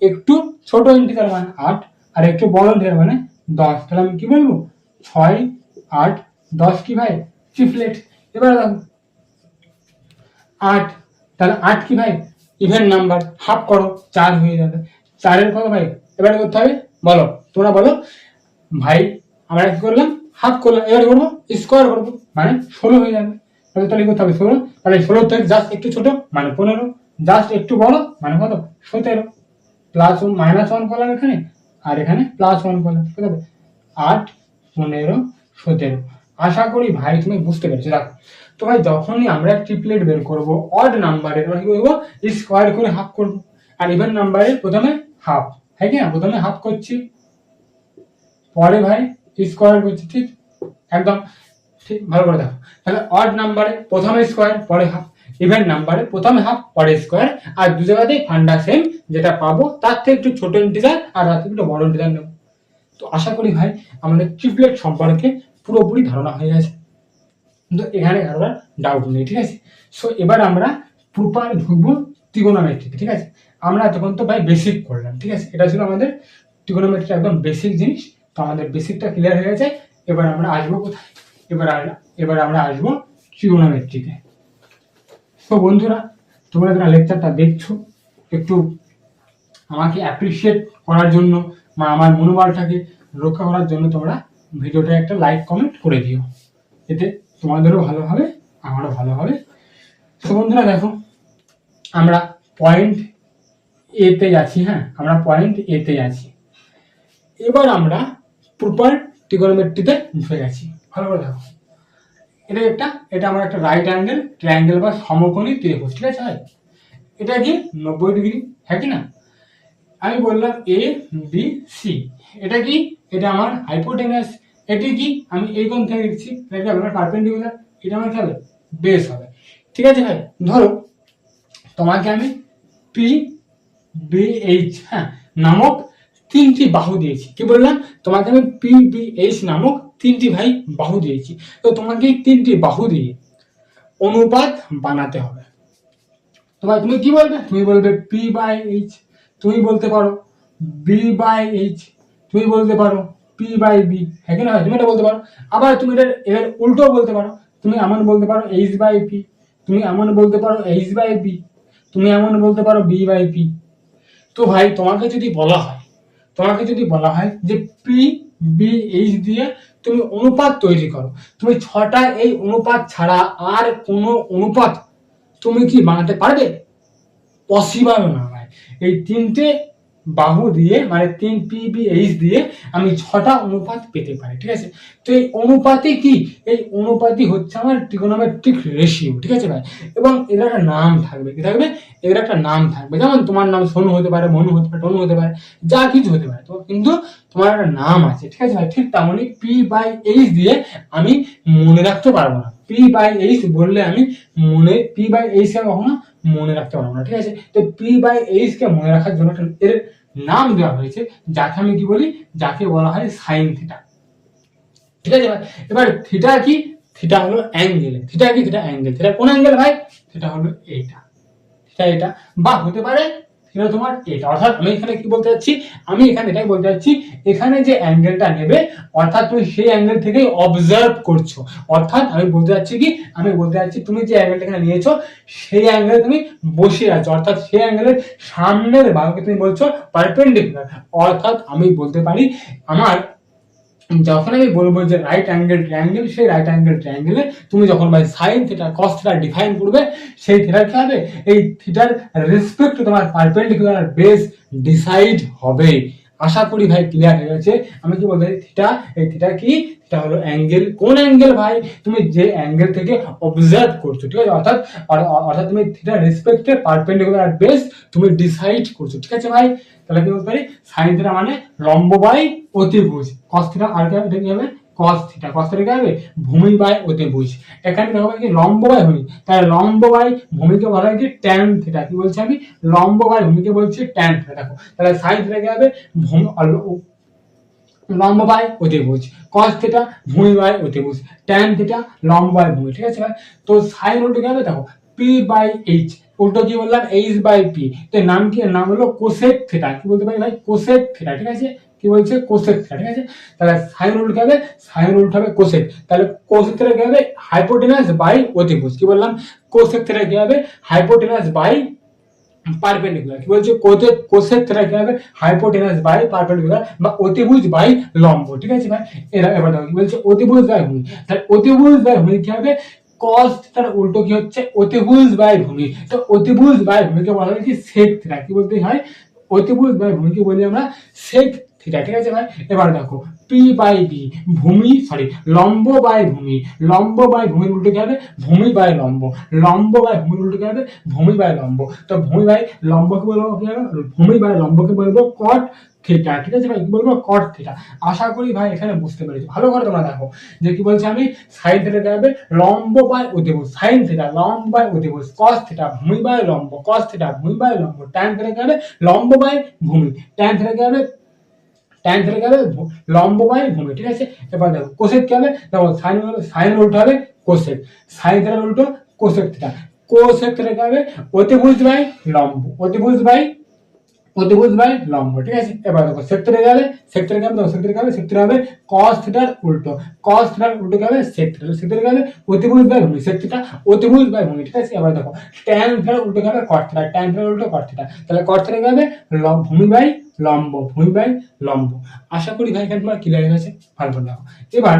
একটু ছোট ইন্টিজার মানে 8, আর একটু বড় ইন্টিজার মানে 10। তাহলে আমি কি বলবো 6, 8, 10 কি ভাই ট্রিপলেট। এবার দেখো 8, তাহলে 8 কি ভাই ইভেন নাম্বার, হাফ করো 4 হয়ে যাবে। 4-এর কত ভাই, এবারে করতে হবে বলো, তোমরা বলো ভাই। আমরা কি করলাম, হাফ করলাম, এবারে করবো স্কোয়ার করবো মানে 16 হয়ে যাবে। তাহলে করতে হবে 16, তাহলে 16 থেকে জাস্ট একটু ছোট মানে 15, জাস্ট একটু বড় মানে কত 17, +1 করলাম এখানে, আর এখানে +1 করলাম, কত হবে 8, 15, 17। আশা করি ভাই তুমি বুঝতে পেরেছো। দেখো তো ভাই, যখনই আমরা ট্রিপলেট বের করব অড নাম্বারের, আমরা কি করবো স্কোয়ার করে হাফ করবো, আর ইভেন নাম্বারের প্রথমে হাফ, হ্যাঁ কি না, প্রথমে হাফ করছি পরে ভাই স্কোয়ার করছি, ঠিক একদম ঠিক। ভালো করে দেখো, তাহলে অড নাম্বারে প্রথমে স্কোয়ার পরে হাফ, ইভেন নাম্বারে প্রথমে হাফ পরে স্কোয়ার, আর দু জায়গাতেই ফান্ডা সেম, যেটা পাবো তার থেকে একটু ছোট ইন্টিজার আর তার থেকে একটু বড় ইন্টিজার নেব। তো আশা করি ভাই আমাদের ট্রিপলেট সম্পর্কে পুরোপুরি ধারণা হয়ে গেছে, কিন্তু এখানে কারোর ডাউট নেই, ঠিক আছে। সো এবার আমরা প্রপার ঢুকবো ট্রিগোনোমেট্রিতে, ঠিক আছে। আমরা এতক্ষণ তো ভাই বেসিক করলাম, ঠিক আছে, এটা ছিল আমাদের ট্রিগোনোমেট্রি একদম বেসিক জিনিস। তো আমাদের বেসিকটা ক্লিয়ার হয়ে গেছে। এবার আমরা আসবো কোথায়, এবার আমরা আসবো ট্রিগোনোমেট্রিতে। তো বন্ধুরা, তোমরা যারা লেকচারটা দেখছো, একটু আমাকে অ্যাপ্রিসিয়েট করার জন্য বা আমার মনোবলটাকে রক্ষা করার জন্য তোমরা ভিডিওটা একটা লাইক কমেন্ট করে দিও, এতে তোমাদেরও ভালো হবে আমারও ভালো হবে। তো বন্ধুরা দেখো, আমরা পয়েন্ট এতে আছি। হ্যাঁ, আমরা পয়েন্ট এতে আছি। এবার আমরা প্রপার ট্রিগোনোমেট্রিতে ঢুকে গেছি। ভালো করে দেখো, এটা আমার একটা রাইট অ্যাঙ্গেল ট্রায়াঙ্গেল বা সমকোণী ত্রিভুজ, ঠিক আছে ভাই। এটা কি 90 ডিগ্রি, হ্যাঁ কি না। আমি বললাম এ বি সি, এটা কি, এটা আমার হাইপোটেনাস। এটি কি, আমি এই কোণ থেকে দিচ্ছি, এটা আমার পারপেন্ডিকুলার, এটা আমার কি হবে বেস হবে, ঠিক আছে ভাই। ধরো তোমাকে আমি পি বি এইচ হ্যাঁ নামক 3টি বাহু দিয়েছি। কি বললাম, তোমাকে আমি পি বি এইচ নামক 3টি ভাই বাহু দিয়েছি। তো তোমাকে এই 3টি বাহু দিয়ে অনুপাত বানাতে হবে। তো ভাই তুমি কি বলবে, তুমি বলবে পি বাই এইচ, তুমি বলতে পারো বি বাই এইচ, তুমি বলতে পারো পি বাই বি, হ্যাঁ কি না, তুমি এটা বলতে পারো। আবার তুমি এর উল্টো বলতে পারো, তুমি এমন বলতে পারো এইচ বাই পি, তুমি এমন বলতে পারো এইচ বাই বি, তুমি এমন বলতে পারো বি বাই পি। তো ভাই তোমাকে যদি বলা হয় যে পি বি এইচ দিয়ে তুমি অনুপাত তৈরি করো, তুমি 6টা এই অনুপাত ছাড়া আর কোনো অনুপাত তুমি কি বানাতে পারবে? পসিবল না ভাই। এই 3টে বাহু দিয়ে মানে 3 PBH দিয়ে আমি 6টা অনুপাত পেতে পারি, ঠিক আছে। তো এই অনুপাতই কি, এই অনুপাতই হচ্ছে আমার ট্রিগোনোমেট্রিক রেশিও, ঠিক আছে ভাই। এবং এর একটা নাম থাকবে, কি থাকবে, এর একটা নাম থাকবে। যেমন তোমার নাম সোনু হতে পারে, মনু হতে পারে, টনু হতে পারে, যা কিছু হতে পারে, তো কিন্তু তোমার একটা নাম আছে, ঠিক আছে ভাই। ঠিক তেমনই P/H দিয়ে আমি মনে রাখতে পারবো না। P/H বললে আমি P/H কে কখনো মনে রাখতে পারবো না, ঠিক আছে। তো P/H কে মনে রাখার জন্য এর নাম দেওয়া হয়েছে, যাকে আমি কি বলি, যাকে বলা হয় সাইন থিটা, ঠিক আছে ভাই। এবার থিটা কি, থিটা হলো অ্যাঙ্গেল, থিটা কি, থিটা অ্যাঙ্গেল। থিটা কোন অ্যাঙ্গেল ভাই, থিটা হলো এইটা, থিটা এটা, বা হতে পারে থিটা তোমার এটা। অর্থাৎ আমি এখানে কি বলতে চাচ্ছি, আমি এখানে এটাই বলতে চাচ্ছি, এখানে যে অ্যাঙ্গেলটা নেবে অর্থাৎ তুমি সেই অ্যাঙ্গেল থেকেই অবজার্ভ করছো। অর্থাৎ আমি বলতে চাচ্ছি কি, আমি বলতে চাচ্ছি তুমি যে অ্যাঙ্গেলটা এখানে নিয়েছো সেই অ্যাঙ্গেলে তুমি বসে আছো, অর্থাৎ সেই অ্যাঙ্গেলের সামনের বাহুকে তুমি বলছো পারপেন্ডিকুলার। অর্থাৎ আমি বলতে পারি আমার যখন আমি বলবো যে রাইট অ্যাঙ্গেল ট্রায়াঙ্গেল, সেই রাইট অ্যাঙ্গেল ট্রায়াঙ্গেলে তুমি যখন ভাই sine theta cos theta define করবে, সেই থিটার কি হবে, এই থিটার রেসপেক্ট তোমার পারপেন্ডিকুলার বেস ডিসাইড হবে। আশা করি ভাই ক্লিয়ার হয়ে গেছে। আমি কি বলতে থিটা, এই থিটা কি, থিটা হলো অ্যাঙ্গেল। কোন অ্যাঙ্গেল ভাই, তুমি যে অ্যাঙ্গেল থেকে অবজার্ভ করছো, ঠিক আছে। অর্থাৎ অর্থাৎ তুমি থিটার রেসপেক্টে পারপেন্ডিকুলার বেস তুমি ডিসাইড করছো, ঠিক আছে ভাই। তাহলে কি বলতে পারি, সাইন থিটা মানে লম্ব বাই অতিভুজ, কস থিটা আর কি হবে, এটা কি হবে কস থিটা, কস থিটা কি হবে ভূমি বাই অতিভুজ। এখানে দেখো কি লম্ব বাই ভূমি, তাই লম্ব বাই ভূমিকে বলা হয় কি ট্যান থিটা। কি বলছি আমি, লম্ব বাই ভূমিকে বলছি ট্যান থিটা। দেখো তাহলে সাইন থিটা কি হবে লম্ব বাই অতিভুজ, কস থিটা ভূমি বাই অতিভুজ, ট্যান থিটা লম্ব বাই ভূমি, ঠিক আছে ভাই। তো সাইন উল্টো কি হবে, দেখো P/H, উল্টো কি বললাম H/P। তো নাম কি, নাম হলো কোসেক থিটা। কি বলতে পারি ভাই, কোসেক থিটা, ঠিক আছে। কি বলছে, কোসেক থিটা, ঠিক আছে। তাহলে সাইন উল্টো কি হবে, সাইন উল্টো হবে কোসেক। তাহলে কোসেক থিটা কি হবে, হাইপোটেনাস বাই অতিভুজ। কি বললাম, কোসেক থিটা কি হবে, হাইপোটেনাস বাই পারপেন্ডিকুলার। কি বলছে, কোসেক থিটা কি হবে, হাইপোটেনাস বাই পারপেন্ডিকুলার বা অতিভুজ বাই লম্ব, ঠিক আছে ভাই। এবার দেখো কি বলছে, অতিভুজ বাই ভূমি। তাহলে অতিভুজ বাই ভূমি কি হবে, কস থিটার উল্টো কি হচ্ছে অতিভুজ বাই ভূমি। তো অতিভুজ বাই ভূমিকে বলা হয় কি সেক থিটা। কি বলতে হয়, অতিভুজ বাই ভূমিকে বলি আমরা সেক থিটা, ঠিক আছে ভাই। এবার দেখো P/B, ভূমি সরি লম্ব বাই ভূমি, লম্ব বাই ভূমির উল্টো কি হবে ভূমি বাই লম্ব, লম্ব বাই ভূমির উল্টো কি হবে ভূমি বাই লম্ব। তো ভূমি বাই লম্বকে বলবো কি হবে, ভূমি বাই লম্বকে বলবো কট থিটা, ঠিক আছে ভাই। কি বলবো, কট থিটা। আশা করি ভাই এখানে বুঝতে পেরেছো। ভালো করে তোমরা দেখো যে কি বলছে আমি, সাইন থিটা কি হবে লম্ব বাই অতিভুজ, সাইন থিটা লম্ব বাই অতিভুজ, কস থিটা ভূমি বাই লম্ব, কস থিটা ভূমি বাই লম্ব, ট্যান থিটা কি হবে লম্ব বাই ভূমি, ট্যান থিটা কি হবে ট্যান থিটা কি হবে লম্ব বাই ভূমি, ঠিক আছে। এবার দেখো কোসেক কি হবে, দেখো সাইন উল্টো হবে কোসেক, সাইন থিটার উল্টো কোসেক থিটা, কোসেক থিটা কি হবে অতিভুজ বাই লম্ব, অতিভুজ বাই লম্ব, ঠিক আছে। এবার দেখো সেক থিটা কি হবে, সেক থিটা কি হবে, সেক থিটা কি হবে, সেক থিটা হবে কস থিটার উল্টো, কস থিটার উল্টো কি হবে সেক থিটা, সেক থিটা কি হবে অতিভুজ বাই ভূমি, সেক থিটা অতিভুজ বাই ভূমি, ঠিক আছে। এবার দেখো ট্যান থিটার উল্টো কি হবে কট থিটা, ট্যান থিটার উল্টো কট থিটা। তাহলে কট থিটা কি হবে ভূমি বাই লম্ব, ভূমি বাই লম্ব। আশা করি ভাই এখানে তোমার ক্লিয়ার হয়ে গেছে। ভালো করে দেখো এবার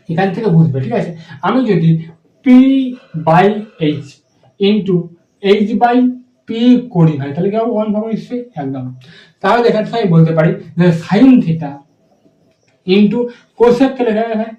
এখান থেকে বুঝবে, ঠিক আছে। আমি যদি P/H ইন্টু H/P করি ভাই, তাহলে কি হবে 1 ভাগ নিশ্চয়ই একদম। তাহলে এখান থেকে আমি বলতে পারি যে সাইন থিটা ইন্টু কোসেক কে লেখা যায় ভাই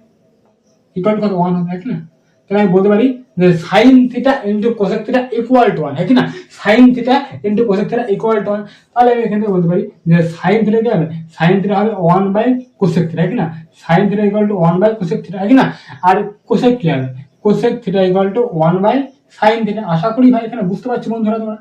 ইকুয়াল কত 1 হবে, ঠিক না। তাহলে আমি বলতে পারি যে sine theta into cosec theta equal to 1, হ্যাঁ কি না, sine theta into cosec theta equal to 1। তাহলে আমি এখান থেকে বলতে পারি যে সাইন থিটা কি হবে, সাইন থিটা হবে 1 বাই কোসেক থিটা, হ্যাঁ কি না, sine theta equal to 1 by cosec theta, হ্যাঁ কি না। আর কোসেক কি হবে, cosec theta equal to 1 by sine theta. আশা করি ভাই এখানে বুঝতে পারছো বন্ধুরা তোমরা,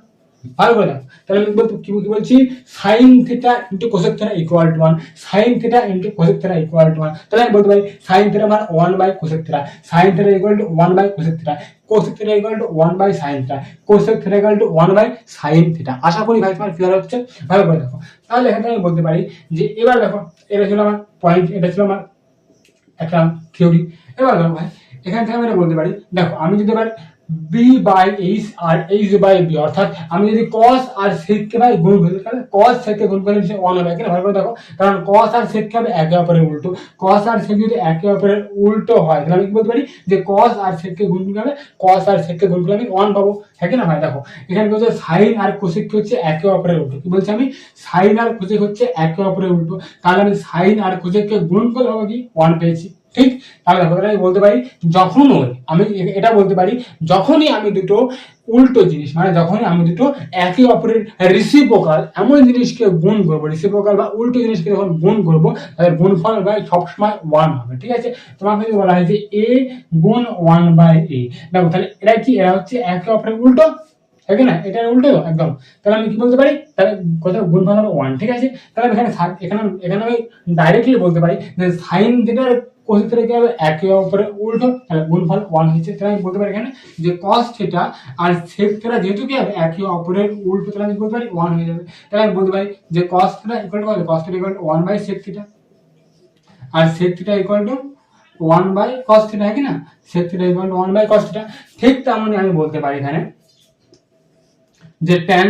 ভালো করে দেখো। তাহলে আমি কি বলছি, sine theta into cosec theta equal to 1, sine theta into cosec theta equal to 1। তাহলে আমি বলতে পারি সাইন থিটা মানে 1 by cosec theta, sine theta equal to 1 by cosec theta, cosec theta equal to 1 by sine theta, cosec theta equal to 1 by sine theta. আশা করি ভাই তোমার clear হচ্ছে, ভালো করে দেখো। তাহলে এখানে আমি বলতে পারি যে এবার দেখো এটা ছিল আমার পয়েন্ট, এটা ছিল আমার একটা থিওরি। এবার দেখো ভাই এখান থেকে আমি বলতে পারি, দেখো আমি যদি এবার বি বাই এইচ আর এইচ বাই বি, অর্থাৎ আমি যদি কস আর সেককে ভাই গুণ করি তাহলে কস সেককে গুণ করলে সে 1 হবে, কেন ভালো করে দেখো, কারণ কস আর সেককে হবে একে অপরের উল্টো, কস আর সেক যদি একে অপরের উল্টো হয় তাহলে আমি কি বলতে পারি যে কস আর সেককে গুণ করলে কস আর সেককে গুণ করলে আমি 1 পাবো, হ্যাঁ কি না ভাই। দেখো এখানে কি হচ্ছে সাইন আর কোসেক কি হচ্ছে একে অপরের উল্টো, কি বলছি আমি সাইন আর কোসেক হচ্ছে একে অপরের উল্টো, তাহলে আমি সাইন আর কোসেককে গুণ করলে হবে কি 1 পেয়েছি, ঠিক। তাহলে দেখো আমি বলতে পারি যখন আমি এটা বলতে পারি যখনই আমি দুটো উল্টো জিনিস মানে যখনই আমি দুটো একে অপরের রিসিপ্রোকাল এমন জিনিসকে গুণ করবো, রিসিপ্রোকাল বা উল্টো জিনিসকে যখন গুণ করবো তাদের গুণফল ভাই সবসময় 1 হবে, ঠিক আছে। তোমাকে যদি বলা হয় যে a গুণ 1 বাই a, দেখো তাহলে এরা কি, এরা হচ্ছে একে অপরের উল্টো, ঠিক না, এটা উল্টো একদম। তাহলে আমি কি বলতে পারি, তাহলে কত গুণফল হবে 1, ঠিক আছে। তাহলে এখানে এখানে আমি ডাইরেক্টলি বলতে পারি যে সাইন থিটার কোসেক থিটা কি হবে একে অপরের উল্টো, তাহলে গুণফল 1 হয়েছে। তাহলে আমি বলতে পারি এখানে যে cos থিটা আর sec থিটা যেহেতু কি হবে একে অপরের উল্টো, তাহলে আমি বলতে পারি 1 হয়ে যাবে। তাহলে আমি বলতে পারি যে cos theta equal to cos theta equal to 1 by sec theta, আর sec theta equal to 1 by cos theta, है কি না, sec theta equal to 1 by cos theta. ঠিক তেমনই আমি বলতে পারি এখানে যে tan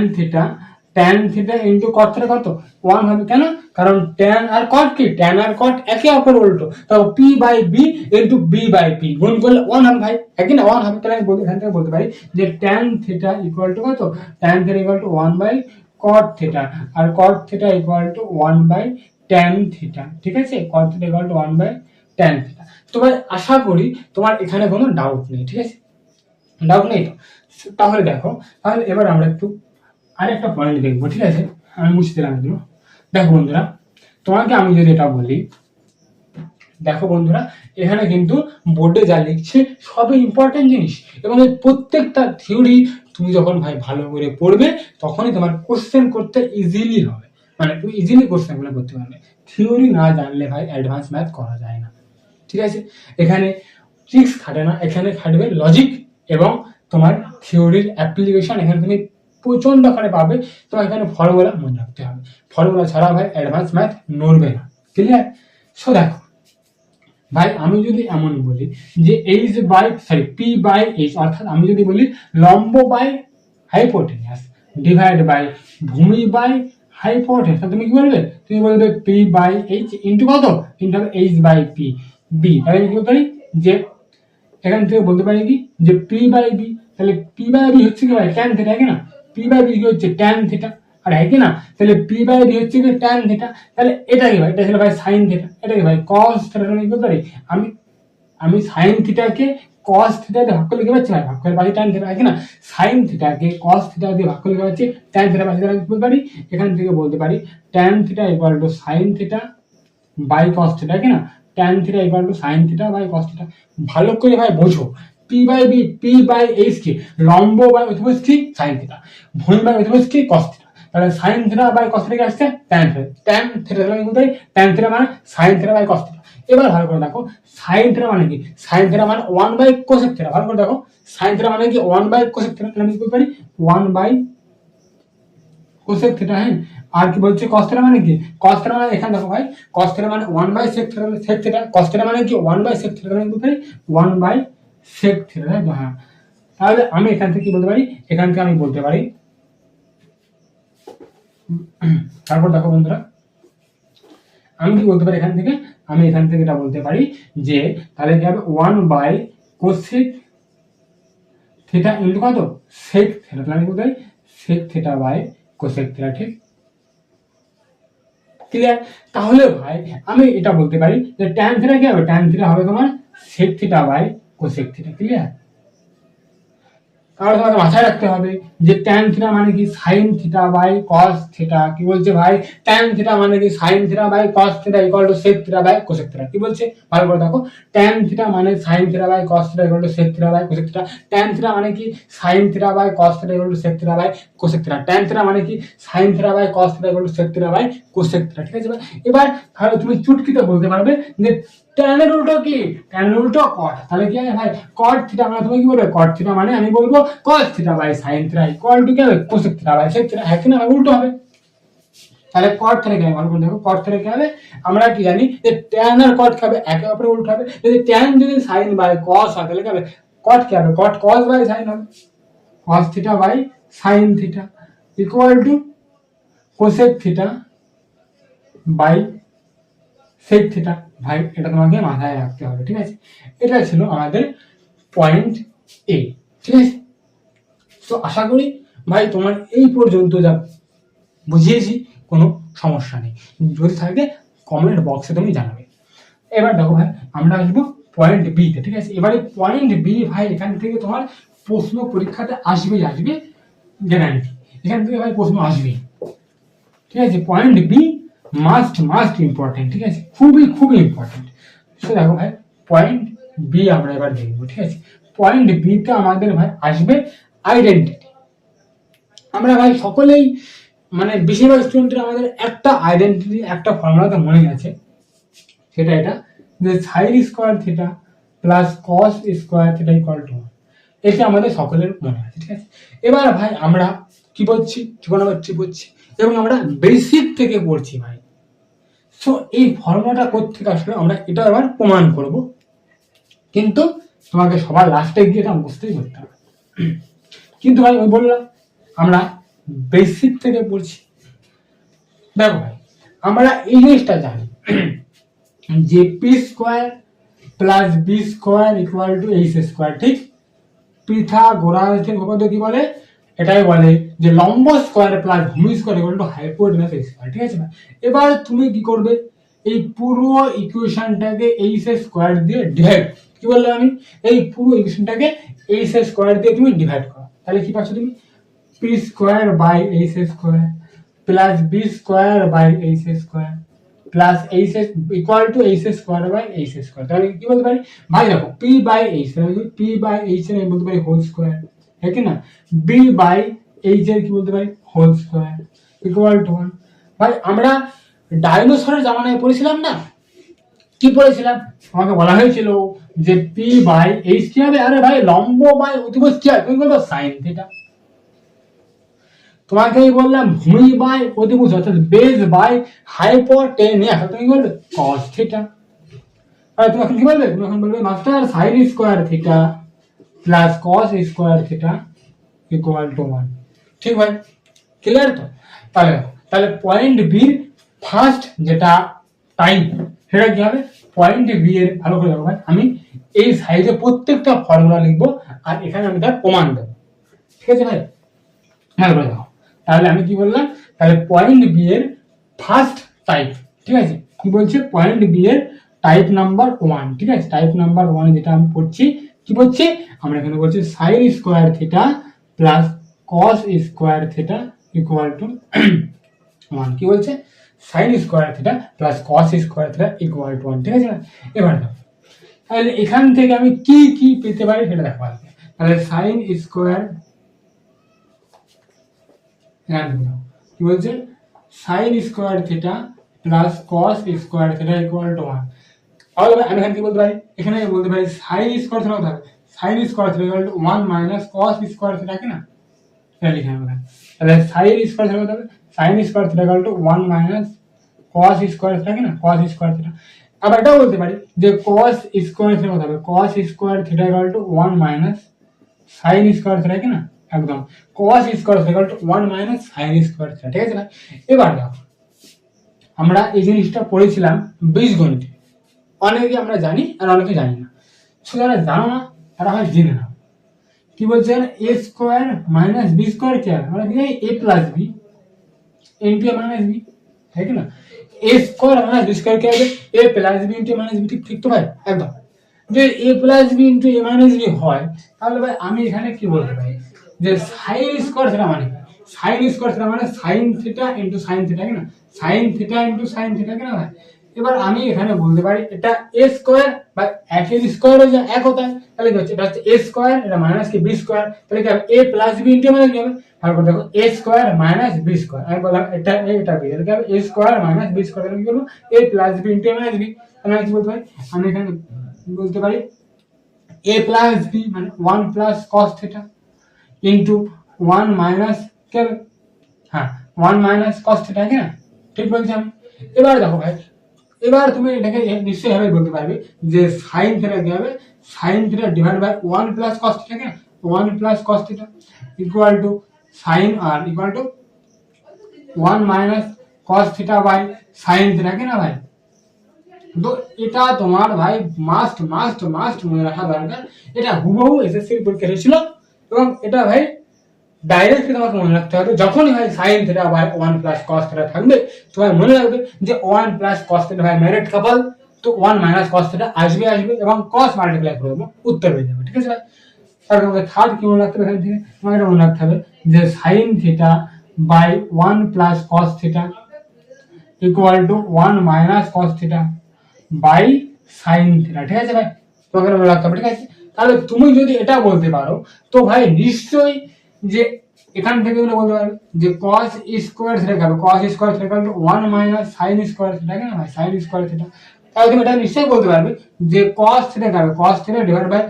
theta into cot theta কত 1 হবে, কেন, কারণ tan আর cot কি, tan আর cot একে অপরের উল্টো, তো p by b into b by p গুণ করলে 1 হবে ভাই, হ্যাঁ কি না 1 হবে। তাহলে আমি এখান থেকে বলতে পারি যে tan থিটা ইকুয়াল টু কত, tan theta equal to 1 by cot theta, আর cot theta equal to 1 by tan theta, ঠিক আছে, cot theta equal to 1 by tan theta. তো ভাই আশা করি তোমার এখানে কোনো ডাউট নেই, ঠিক আছে, ডাউট নেই তো। তাহলে দেখো, তাহলে এবার আমরা একটু আরেকটা পয়েন্ট দেখবো, ঠিক আছে, আমি মুছে দিলাম এগুলো। দেখো বন্ধুরা, তোমাকে আমি যদি এটা বলি, দেখো বন্ধুরা এখানে কিন্তু বোর্ডে যা লিখছে সবই ইম্পর্টেন্ট জিনিস, এবং এই প্রত্যেকটা থিওরি তুমি যখন ভাই ভালো করে পড়বে তখনই তোমার কোশ্চেন করতে ইজিলি হবে, মানে তুমি ইজিলি কোশ্চেনগুলো করতে পারবে। থিওরি না জানলে ভাই অ্যাডভান্স ম্যাথ করা যায় না, ঠিক আছে। এখানে ট্রিক্স খাটে না, এখানে খাটবে লজিক এবং তোমার থিওরির অ্যাপ্লিকেশন। এখানে তুমি প্রচন্ড আকারে পাবে, তোমার এখানে ফর্মুলা মনে রাখতে হবে, ফর্মুলা ছাড়া ভাই অ্যাডভান্স ম্যাথ নড়বে না, ক্লিয়ার। সো দেখো ভাই আমি যদি এমন বলি যে h by p by h, অর্থাৎ আমি যদি বলি লম্ব বাই হাইপোটেনিয়াস ডিভাইড বাই ভূমি বাই হাইপোটেনিয়াস, তুমি কি বলবে, তুমি বলবে পি বাই এইচ ইন্টু কত, into h by p b. তাহলে আমি কি বলতে পারি যে এখান থেকে বলতে পারি কি যে পি বাই বি, তাহলে পি বাই বি হচ্ছে কি ভাই ট্যান থিটা, কি না, পি বাই বি কি হচ্ছে ট্যান থিটা, আর হ্যাঁ কি না, তাহলে পি বাই বি হচ্ছে কি ট্যান থিটা, তাহলে এটা কি ভাই, এটা ছিল ভাই সাইন থিটা, এটা কি ভাই কস থিটা। আমি বলতে পারি আমি সাইন থিটাকে কস থিটা দিয়ে ভাগ করে লিখে পাচ্ছি ভাই, ভাগ করে পাচ্ছি ট্যান থিটা, কি না, সাইন থিটাকে কস থিটা দিয়ে ভাগ করে লিখে পাচ্ছি ট্যান থিটা পাচ্ছি। তাহলে বলতে পারি এখান থেকে বলতে পারি tan theta equal to sine theta by cos theta, কি না, tan theta equal to sine theta by cos theta. ভালো করে ভাই বোঝো, p by b, p by h কি লম্ব বাই অতিভুজ কি সাইন থিটা, ভূমি বাই অতিভুজ কি কস থিটা, তাহলে sine theta by cos theta কি আসছে ট্যান থিটা, ট্যান থিটা তাহলে আমি বলতে পারি ট্যান থিটা মানে sine theta by cos theta. এবার ভালো করে দেখো সাইন থিটা মানে কি, সাইন থিটা মানে 1 বাই কোসেক থিটা। ভালো করে দেখো সাইন থিটা মানে কি 1 বাই কোসেক থিটা, তাহলে আমি কি বলতে পারি 1 বাই কোসেক থিটা। হ্যাঁ, আর কি বলছে cos থিটা মানে কি, cos থিটা মানে এখানে দেখো ভাই cos থিটা মানে 1 by sec theta, sec theta cos theta মানে কি 1 বাই sec থিটা, মানে বলতে পারি 1 বাই sec থিটা, তাই তো, হ্যাঁ। তাহলে আমি এখান থেকে কি বলতে পারি, এখান থেকে আমি বলতে পারি, তারপর দেখো বন্ধুরা আমি কি বলতে পারি এখান থেকে, আমি এখান থেকে এটা বলতে পারি যে তাহলে কি হবে 1 বাই cosec থিটা ইনটু কত sec থিটা, তাহলে আমি বলতে পারি sec theta by cosec theta, ঠিক, ক্লিয়ার। তাহলে ভাই আমি এটা বলতে পারি যে tan থিটা কি হবে, tan থিটা হবে তোমার sec theta by cosec theta, clear. তাহলে তোমাকে মাথায় রাখতে হবে যে tan থিটা মানে কি sin theta by cos theta, কি বলছে ভাই tan থিটা মানে কি sin theta by cos theta equal to sec theta by cosec theta, কি বলছে ভালো করে দেখো, tan থিটা মানে sin theta by cos theta equal to sec theta by cosec theta, tan theta মানে কি sin theta by cos theta equal to sec theta by cosec theta, tan theta মানে কি sin theta by cos theta equal to sec theta by cosec theta, ঠিক আছে। এবার তাহলে তুমি চুটকিতে বলতে পারবে যে tan এর উল্টো কি, tan এর উল্টো cot, তাহলে কি হবে ভাই cot থিটা মানে তুমি কি বলবে cot থিটা মানে আমি বলবো cos theta by sin theta equal to কি হবে cosec theta by sec theta, হ্যাঁ কি না, উল্টো হবে। তাহলে cot থিটা কি হবে ভালো করে দেখো, cot থিটা কি হবে, আমরা কি জানি যে tan আর cot কি হবে একে অপরের উল্টো হবে, যদি tan যদি sin বাই cos হয় তাহলে কি হবে কট কি হবে, কট কস বাই সাইন হবে, cos theta by sine theta equal to cosec theta by sec theta. ভাই এটা তোমাকে মাথায় রাখতে হবে, ঠিক আছে? এটা ছিল আমাদের পয়েন্ট এ, ঠিক আছে? তো আশা করি ভাই তোমার এই পর্যন্ত যা বুঝিয়েছি কোনো সমস্যা নেই, যদি থাকে কমেন্ট বক্সে তুমি জানাবে। এবার দেখো ভাই আমরা আসবো পয়েন্ট বি তে, ঠিক আছে? এবারে পয়েন্ট বি ভাই এখান থেকে তোমার প্রশ্ন পরীক্ষাতে আসবে গ্যারান্টি, এখান থেকে ভাই প্রশ্ন আসবে, ঠিক আছে? পয়েন্ট বি মাস্ট ইম্পর্টেন্ট, ঠিক আছে? খুবই ইম্পর্টেন্ট। তো দেখো ভাই পয়েন্ট বি আমরা এবার দেখবো, ঠিক আছে? পয়েন্ট বি তে আমাদের ভাই আসবে আইডেন্টিটি। আমরা ভাই সকলেই মানে বেশিরভাগ স্টুডেন্টের আমাদের একটা আইডেন্টিটি, একটা ফর্মুলা তো মনে আছে, সেটা এটা যে sine square theta plus cos square theta equal to 1, এটা আমাদের সকলের মনে আছে, ঠিক আছে? এবার ভাই আমরা কি বলছি, ট্রিগোনোমেট্রি পড়ছি এবং আমরা বেসিক থেকে পড়ছি ভাই। সো এই ফর্মুলাটা কোত্থেকে আসলে আমরা এটা এবার প্রমাণ করব, কিন্তু তোমাকে সবার লাস্টে গিয়ে এটা বুঝতেই করতে হবে। কিন্তু ভাই ওই বললাম আমরা বেসিক থেকে পড়ছি। দেখো ভাই আমরা এই জিনিসটা জানি যে p square plus b square equal to h square, ঠিক? পিথাগোরাসের উপপাদ্য কি বলে, এটাই বলে যে লম্ব স্কোয়ার প্লাস ভূমি square equal to hypotenuse square, ঠিক আছে? এবার তুমি কি করবে, এই পুরো ইকুয়েশনটাকে এইচ স্কোয়ার দিয়ে ডিভাইড, কি বললাম আমি, এই পুরো ইকুয়েশনটাকে এইচ স্কোয়ার দিয়ে তুমি ডিভাইড করো, তাহলে কি পাচ্ছ তুমি, p square by h square plus b square by h square plus h equal to h square by h square. তাহলে কি বলতে পারি ভাই, দেখো p by h, p by h এর বলতে পারি হোল স্কোয়ার, হ্যাঁ কি না? বি বাই এইচ এর কি বলতে পারি হোল স্কোয়ার ইকুয়াল টু 1। ভাই আমরা ডাইনোসরের জামানায় পড়েছিলাম না, কি পড়েছিলাম, আমাকে বলা হয়েছিল যে পি বাই এইচ কি হবে, আরে ভাই লম্ব বাই অতিভুজ কি হবে, তুমি বলবো সাইন থিটা। তোমাকে বললাম ভূমি বাই অতিভুজ অর্থাৎ বেস বাই হাইপোটেনিয়াস, তুমি বলবে কস থিটা। আর তুমি এখন কি বলবে, তুমি এখন বলবে master sign square theta plus cos square theta equal to 1, ঠিক ভাই? ক্লিয়ার তো? তাহলে পয়েন্ট বি ফার্স্ট যেটা টাইম, সেটা কি হবে, পয়েন্ট বি এর ভালো করে দেখো ভাই, আমি এই সাইজে প্রত্যেকটা ফর্মুলা লিখবো আর এখানে আমি তার প্রমাণ দেবো, ঠিক আছে ভাই? ভালো করে দেখো, তাহলে আমি কি বললাম, তাহলে পয়েন্ট বি এর ফার্স্ট টাইপ, ঠিক আছে? কি বলছে, পয়েন্ট বি এর টাইপ নাম্বার 1, ঠিক আছে? টাইপ নাম্বার 1 যেটা আমি পড়ছি, কি বলছি আমরা এখানে বলছি sign square theta plus cos square theta equal to 1, কি বলছে, sign square theta plus cos square theta equal to 1, ঠিক আছে? এবার দেখো তাহলে এখান থেকে আমি কি কি পেতে পারি সেটা দেখো আগে। তাহলে সাইন স্কোয়ার, কি বলছে, sign square theta plus cos square theta equal to 1। তাহলে আমি এখানে কি বলতে পারি, এখানে বলতে পারি সাইন স্কোয়ার থিটা কত হবে, sine square theta equal to 1 minus cos square theta, কি না? এটা লিখে নেব। তাহলে সাইন স্কোয়ার থিটা কত হবে, sine square theta equal to 1 minus cos square theta, কি না? কস স্কোয়ার থিটা। আবার এটাও বলতে পারি যে কস স্কোয়ার থিটা কত হবে, cos square theta equal to 1 minus sine square theta, কি না? একদম cos square equal to 1 minus sin square theta, ঠিক আছে না? এবার দেখো আমরা এই জিনিসটা পড়েছিলাম বীজগণিতে, অনেকে আমরা জানি আর অনেকে জানি না। সো যারা জানো না তারা হয় জেনে নাও, কি বলছেন, a square minus b square কি হয়, আমরা কি জানি a plus b into a minus b, ঠিক না? a square minus b square কি হবে, a plus b into a minus b, ঠিক তো ভাই? একদম। যে a plus b into a minus b হয়, তাহলে ভাই আমি এখানে কি বলতে পারি যে সাইন স্কয়ার থিটা মানে সাইন স্কয়ার থিটা মানে sine theta into sign theta, কি না? Sine theta into sign theta, কি না ভাই? এবার আমি এখানে বলতে পারি এটা a স্কয়ার বা একের স্কয়ার হয়ে যায় এক হতায়, তাহলে কি হচ্ছে, এটা হচ্ছে a স্কয়ার, এটা মাইনাস কি b স্কয়ার, তাহলে কি হবে a প্লাস b ইনটু মানে কি হবে, তারপর দেখো a square minus b square, আমি বললাম এটা a এটা b, তাহলে কি হবে a square minus b square, তাহলে কি করব a plus b into a minus b। তাহলে আমি কি বলতে পারি, আমি এখানে বলতে পারি a প্লাস b মানে 1 plus cos theta into 1 minus কে, হ্যাঁ 1 মাইনাস cos থিটা, কি না? ঠিক বলছি আমি। এবার দেখো ভাই এবার তুমি এটাকে নিশ্চয়ই ভাবে বলতে পারবে যে সাইন থিটা কি হবে, sine theta divide by 1 plus cos theta, কেন 1 plus cos theta equal to sine আর equal to 1 minus cos theta by sine theta, কেন ভাই। তো এটা তোমার ভাই মাস্ট মাস্ট মাস্ট মনে রাখা দরকার, এটা হুবহু এসএসসি পরীক্ষা এসেছিল এবং এটা ভাই ডাইরেক্ট তোমাকে মনে রাখতে হবে, যখনই ভাই sine theta by 1 plus cos theta থাকবে তোমার মনে রাখবে যে 1 প্লাস কস থিটা ভাই ম্যারিড কাপল, তো 1 মাইনাস কস থিটা আসবে এবং কস মাল্টিপ্লাই করে দেবো, উত্তর হয়ে যাবে, ঠিক আছে ভাই। তারপর তোমাকে থার্ড কি মনে রাখতে হবে, এখান থেকে তোমাকে এটা মনে রাখতে হবে যে sine theta by 1 plus cos theta equal to 1 minus cos theta by sine theta, ঠিক আছে ভাই, তোমাকে মনে রাখতে হবে, ঠিক আছে। তাহলে তুমি যদি এটা বলতে পারো তো ভাই নিশ্চয়ই যে এখান থেকে তুমি বলতে পারবে যে cos স্কয়ার থিটা হবে, cos square theta equal to 1 minus sin square theta, কেন ভাই sin স্কয়ার থিটা। তাহলে তুমি এটা নিশ্চয়ই বলতে পারবে যে cos থিটা হবে, cos theta divide by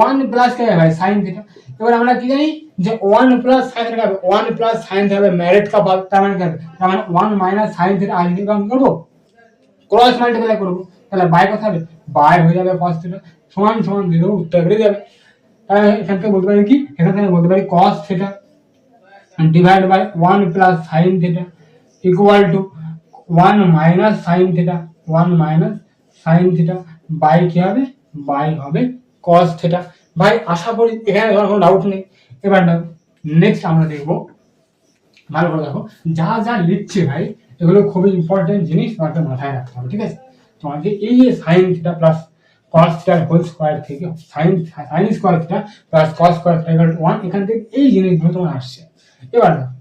1 plus কে ভাই sin থিটা। এবার আমরা কি জানি যে 1 প্লাস sin থিটা হবে, 1 প্লাস sin থিটা হবে ম্যারিড কাপল, তার মানে কি হবে, তার মানে 1 মাইনাস sin থিটা আসবে, কাম করব ক্রস মাল্টিপ্লাই করব, তাহলে বাই কথা হবে বাই হয়ে যাবে cos থিটা সমান সমান দিয়ে দেবো, উত্তর বেরিয়ে যাবে। তাহলে এখান থেকে বলতে পারি কি, এখান থেকে বলতে পারি cos theta divide by 1 plus sin theta equal to 1 minus sin theta, 1 minus sin theta by কি হবে, বাই হবে cos থিটা। ভাই আশা করি এখানে কোনো ডাউট নেই। এবার দেখো নেক্সট আমরা দেখবো, ভালো করে দেখো, যা যা লিখছে ভাই এগুলো খুবই ইম্পর্টেন্ট জিনিস, তোমাকে মাথায় রাখতে হবে, ঠিক আছে। তোমাকে এই যে সাইন থিটা প্লাস cos থিটার হোল স্কয়ার থেকে sign square theta plus cos square theta equal to 1, এখান থেকে এই জিনিসগুলো তোমার আসছে। এবার দেখো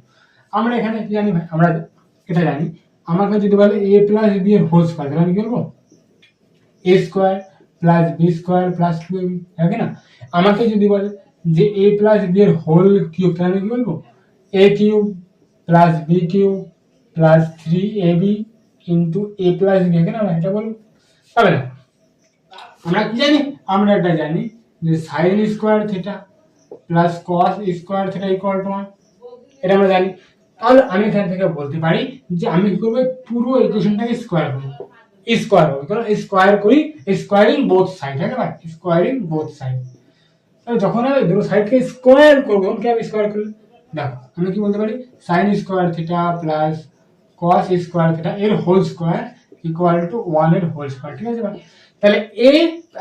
আমরা এখানে কি জানি ভাই, আমরা এটা জানি, আমাকে যদি বলে a প্লাস b এর হোল স্কয়ার, তাহলে আমি কি করবো a square plus b square plus 2ab, হবে না। আমাকে যদি বলে যে a প্লাস b এর হোল কিউব, তাহলে আমি কি বলবো a cube plus b cube plus 3ab into a plus b, হবে না ভাই, এটা বলবো। তাহলে আমরা কি জানি, আমরা এটা জানি যে sign square theta plus cos square theta equal to 1, এটা আমরা জানি। তাহলে আমি এখান থেকে বলতে পারি যে আমি কি করব, পুরো ইকুয়েশনটাকে স্কয়ার করব, স্কয়ার হবে, কারণ স্কয়ার করি স্কয়ারিং বোথ সাইড, হ্যাঁ ভাই, স্কয়ারিং বোথ সাইড। তাহলে যখন আমি দুটো সাইডকে স্কয়ার করব, তখন কি হবে স্কয়ার করলে, দেখো আমি কি বলতে পারি sign square theta plus cos square theta এর হোল স্কয়ার ইকুয়াল টু 1 এর হোল স্কয়ার, ঠিক আছে ভাই। তাহলে a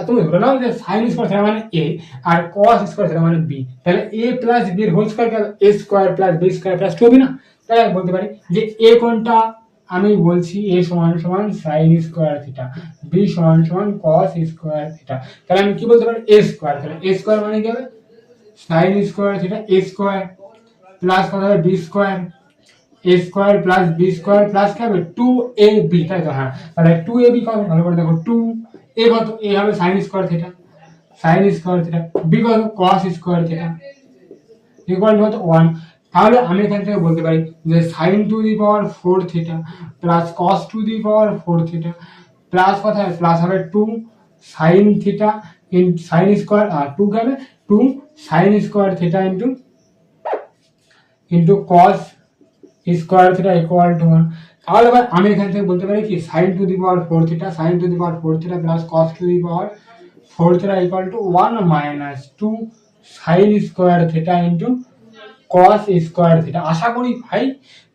তুমি ধরে নাও যে sin স্কয়ার থিটা মানে a আর cos স্কয়ার থিটা মানে b, তাহলে a প্লাস b এর হোল স্কয়ার কি হবে, a square plus b square plus 2b না। তাহলে বলতে পারি যে a কোনটা, আমি বলছি a সমান সমান sin স্কয়ার থিটা, b সমান সমান cos স্কয়ার থিটা। তাহলে আমি কি বলতে পারি a স্কয়ার, তাহলে a স্কয়ার মানে কি হবে sin square theta a square plus কত হবে b square, a square plus b square plus কি হবে 2ab, তাই তো, হ্যাঁ। তাহলে 2ab কত, ভালো করে দেখো 2 a কত, a হবে sin square theta, sin square theta, b কত cos square theta equal to 1। তাহলে আমি এখান থেকে বলতে পারি যে sin to the power 4 theta plus cos to the power 4 theta plus কত হবে, প্লাস হবে 2 sin theta in sin square আর 2 কি হবে 2 sin square theta into cos square theta equal to 1। তাহলে এবার আমি এখান থেকে বলতে পারি কি sin to the power 4 theta, sin to the power 4 theta plus cos to the power 4 theta equal to 1 minus 2 sin square theta into cos square theta. আশা করি ভাই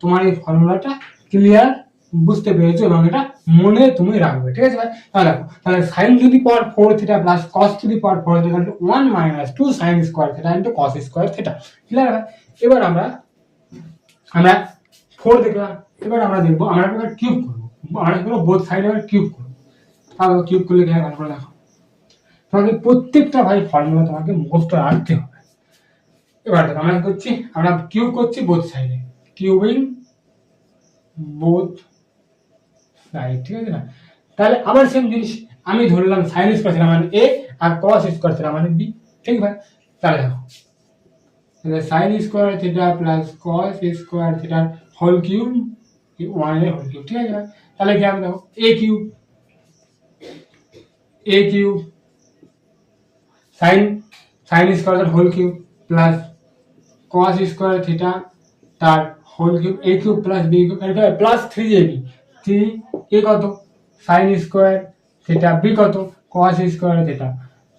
তোমার এই ফর্মুলাটা ক্লিয়ার, বুঝতে পেরেছো এবং এটা মনে তুমি রাখবে, ঠিক আছে ভাই। তাহলে দেখো, তাহলে sin to the power 4 theta plus cos to the power 4 theta equal to 1 minus 2 sin square theta into cos square theta, clear ভাই। এবার আমরা 4 দেখলাম, এবার আমরা দেখবো আমরা এবার কিউব করবো, আমরা কি করবো বোথ সাইডে এবার কিউব করবো। তাহলে কিউব করলে কি হয়, ভালো করে দেখো, তোমাকে প্রত্যেকটা ভাই ফর্মুলা তোমাকে মুখস্থ রাখতে হবে। এবার দেখো আমরা কি করছি, আমরা কিউব করছি বোথ সাইডে, কিউবিং বোথ সাইড, ঠিক আছে না। তাহলে আবার সেম জিনিস, আমি ধরলাম সাইন স্কয়ার থিটা মানে a আর cos স্কয়ার থিটা মানে b, ঠিক ভাই। তাহলে দেখো তাহলে sin square theta plus cos square theta whole cube 1 এর হোল কিউব, ঠিক আছে ভাই। তাহলে কি হবে দেখো a cube sin square theta whole cube plus cos square theta তার whole cube a cube plus b cube, এটা প্লাস 3ab, 3 a কত সাইন স্কোয়ার থিটা, বি কত cos square theta,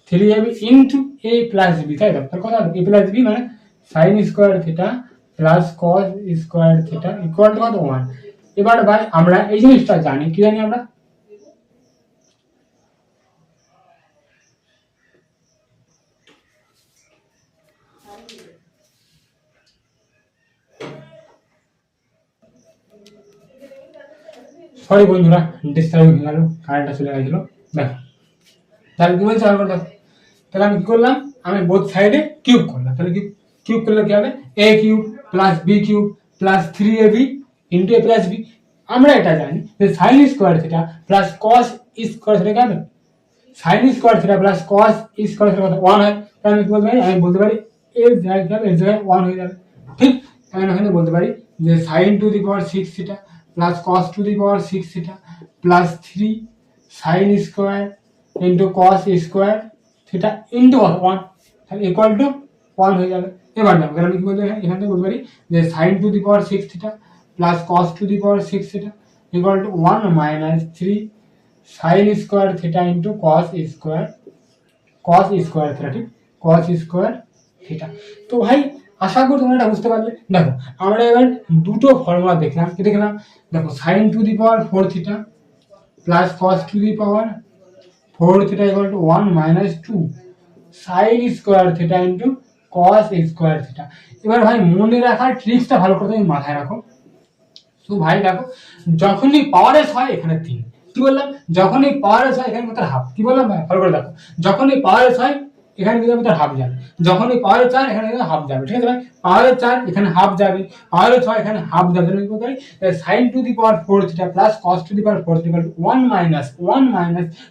3ab into a plus B, তাই তো? তার কথা a plus B মানে sine square theta plus cos square theta equal to কত 1। এবার ভাই আমরা এই জিনিসটা জানি, কি জানি আমরা, সরি বন্ধুরা ডিস্টার্ব হয়ে গেল, কারেন্টটা চলে গেছিল। দেখো তাহলে কি বলছে আবার দেখো, তাহলে আমি কি করলাম, আমি বোথ সাইডে কিউব করলাম, তাহলে কিউব করলে কি হবে, a cube plus B cube plus 3ab into a plus B. আমরা এটা জানি যে sine square theta plus cos square theta কি হবে, sine square theta plus cos square theta কত 1 হয়। তাহলে আমি কি বলতে পারি, আমি বলতে পারি এর জায়গায় কি হবে, এর জায়গায় 1 হয়ে যাবে, ঠিক। আমি এখানে বলতে পারি যে sine to the power 6 theta plus cos to the power 6 theta plus 3 sine square into cos square theta into 1, তাহলে ইকুয়াল টু 1 হয়ে যাবে। এবার দেখো তাহলে আমি কি বলতে পারি, এখান থেকে বলতে পারি যে sine to the power 6 theta plus cos to the power 6 theta equal to 1 minus 3 sine square theta into cos square theta, ঠিক, কস স্কোয়ার থিটা। তো ভাই আশা করি তোমরা এটা বুঝতে পারলে। দেখো আমরা এবার দুটো ফর্মুলা দেখলাম, কি দেখলাম, দেখো sine to the power 4 theta plus cos to the power 4 theta equal to 1 minus 2 sine square theta into cos square theta. এবার ভাই মনে রাখার ট্রিক্সটা ভালো করে তুমি মাথায় রাখো। তো ভাই দেখো যখনই পাওয়ারেস হয় এখানে 3, কি বললাম, যখনই পাওয়ারেস হয় এখানে তার হাফ, কি বললাম ভাই ভালো করে দেখো, যখনই পাওয়ারেস হয় এখানে কিন্তু তার হাফ যাবে, যখনই পাওয়ারের 4 এখানে কিন্তু হাফ যাবে, ঠিক আছে ভাই, পাওয়ারের 4 এখানে হাফ যাবে, পাওয়ারের 6 এখানে হাফ যাবে, তাহলে কি বলতে পারি sin to the power 4 theta plus cos to the power 4 theta 1 minus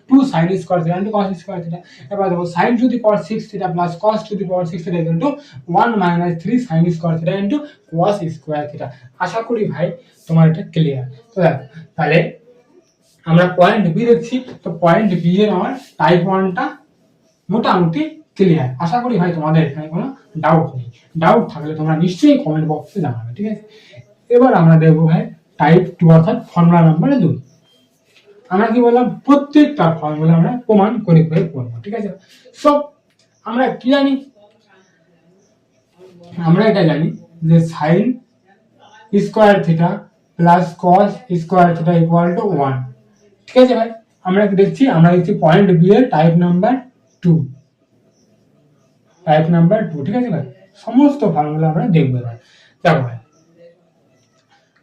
2 sin square theta into cos square theta. এবার দেখো sin to the power 6 theta plus cos to the power 6 theta into 1 minus 3 sin square theta into cos square theta. আশা করি ভাই তোমার এটা clear. তো দেখো তাহলে আমরা পয়েন্ট বি দেখছি, তো পয়েন্ট বি এর আমার টাইপ 1টা মোটামুটি ক্লিয়ার। আশা করি ভাই তোমাদের এখানে কোনো ডাউট নেই, ডাউট থাকলে তোমরা নিশ্চয়ই কমেন্ট বক্সে জানাবে, ঠিক আছে। এবার আমরা দেখবো ভাই টাইপ 2 অর্থাৎ ফর্মুলা নাম্বার 2। আমরা কি বললাম, প্রত্যেকটা ফর্মুলা আমরা প্রমাণ করে করে করবো, ঠিক আছে। সব আমরা কি জানি, আমরা এটা জানি যে sine square theta plus cos square theta equal to 1, ঠিক আছে ভাই। আমরা কি দেখছি, আমরা দেখছি পয়েন্ট বি এর টাইপ নাম্বার 2, টাইপ নাম্বার 2, ঠিক আছে ভাই। সমস্ত ফর্মুলা আমরা দেখবো এবার। দেখো ভাই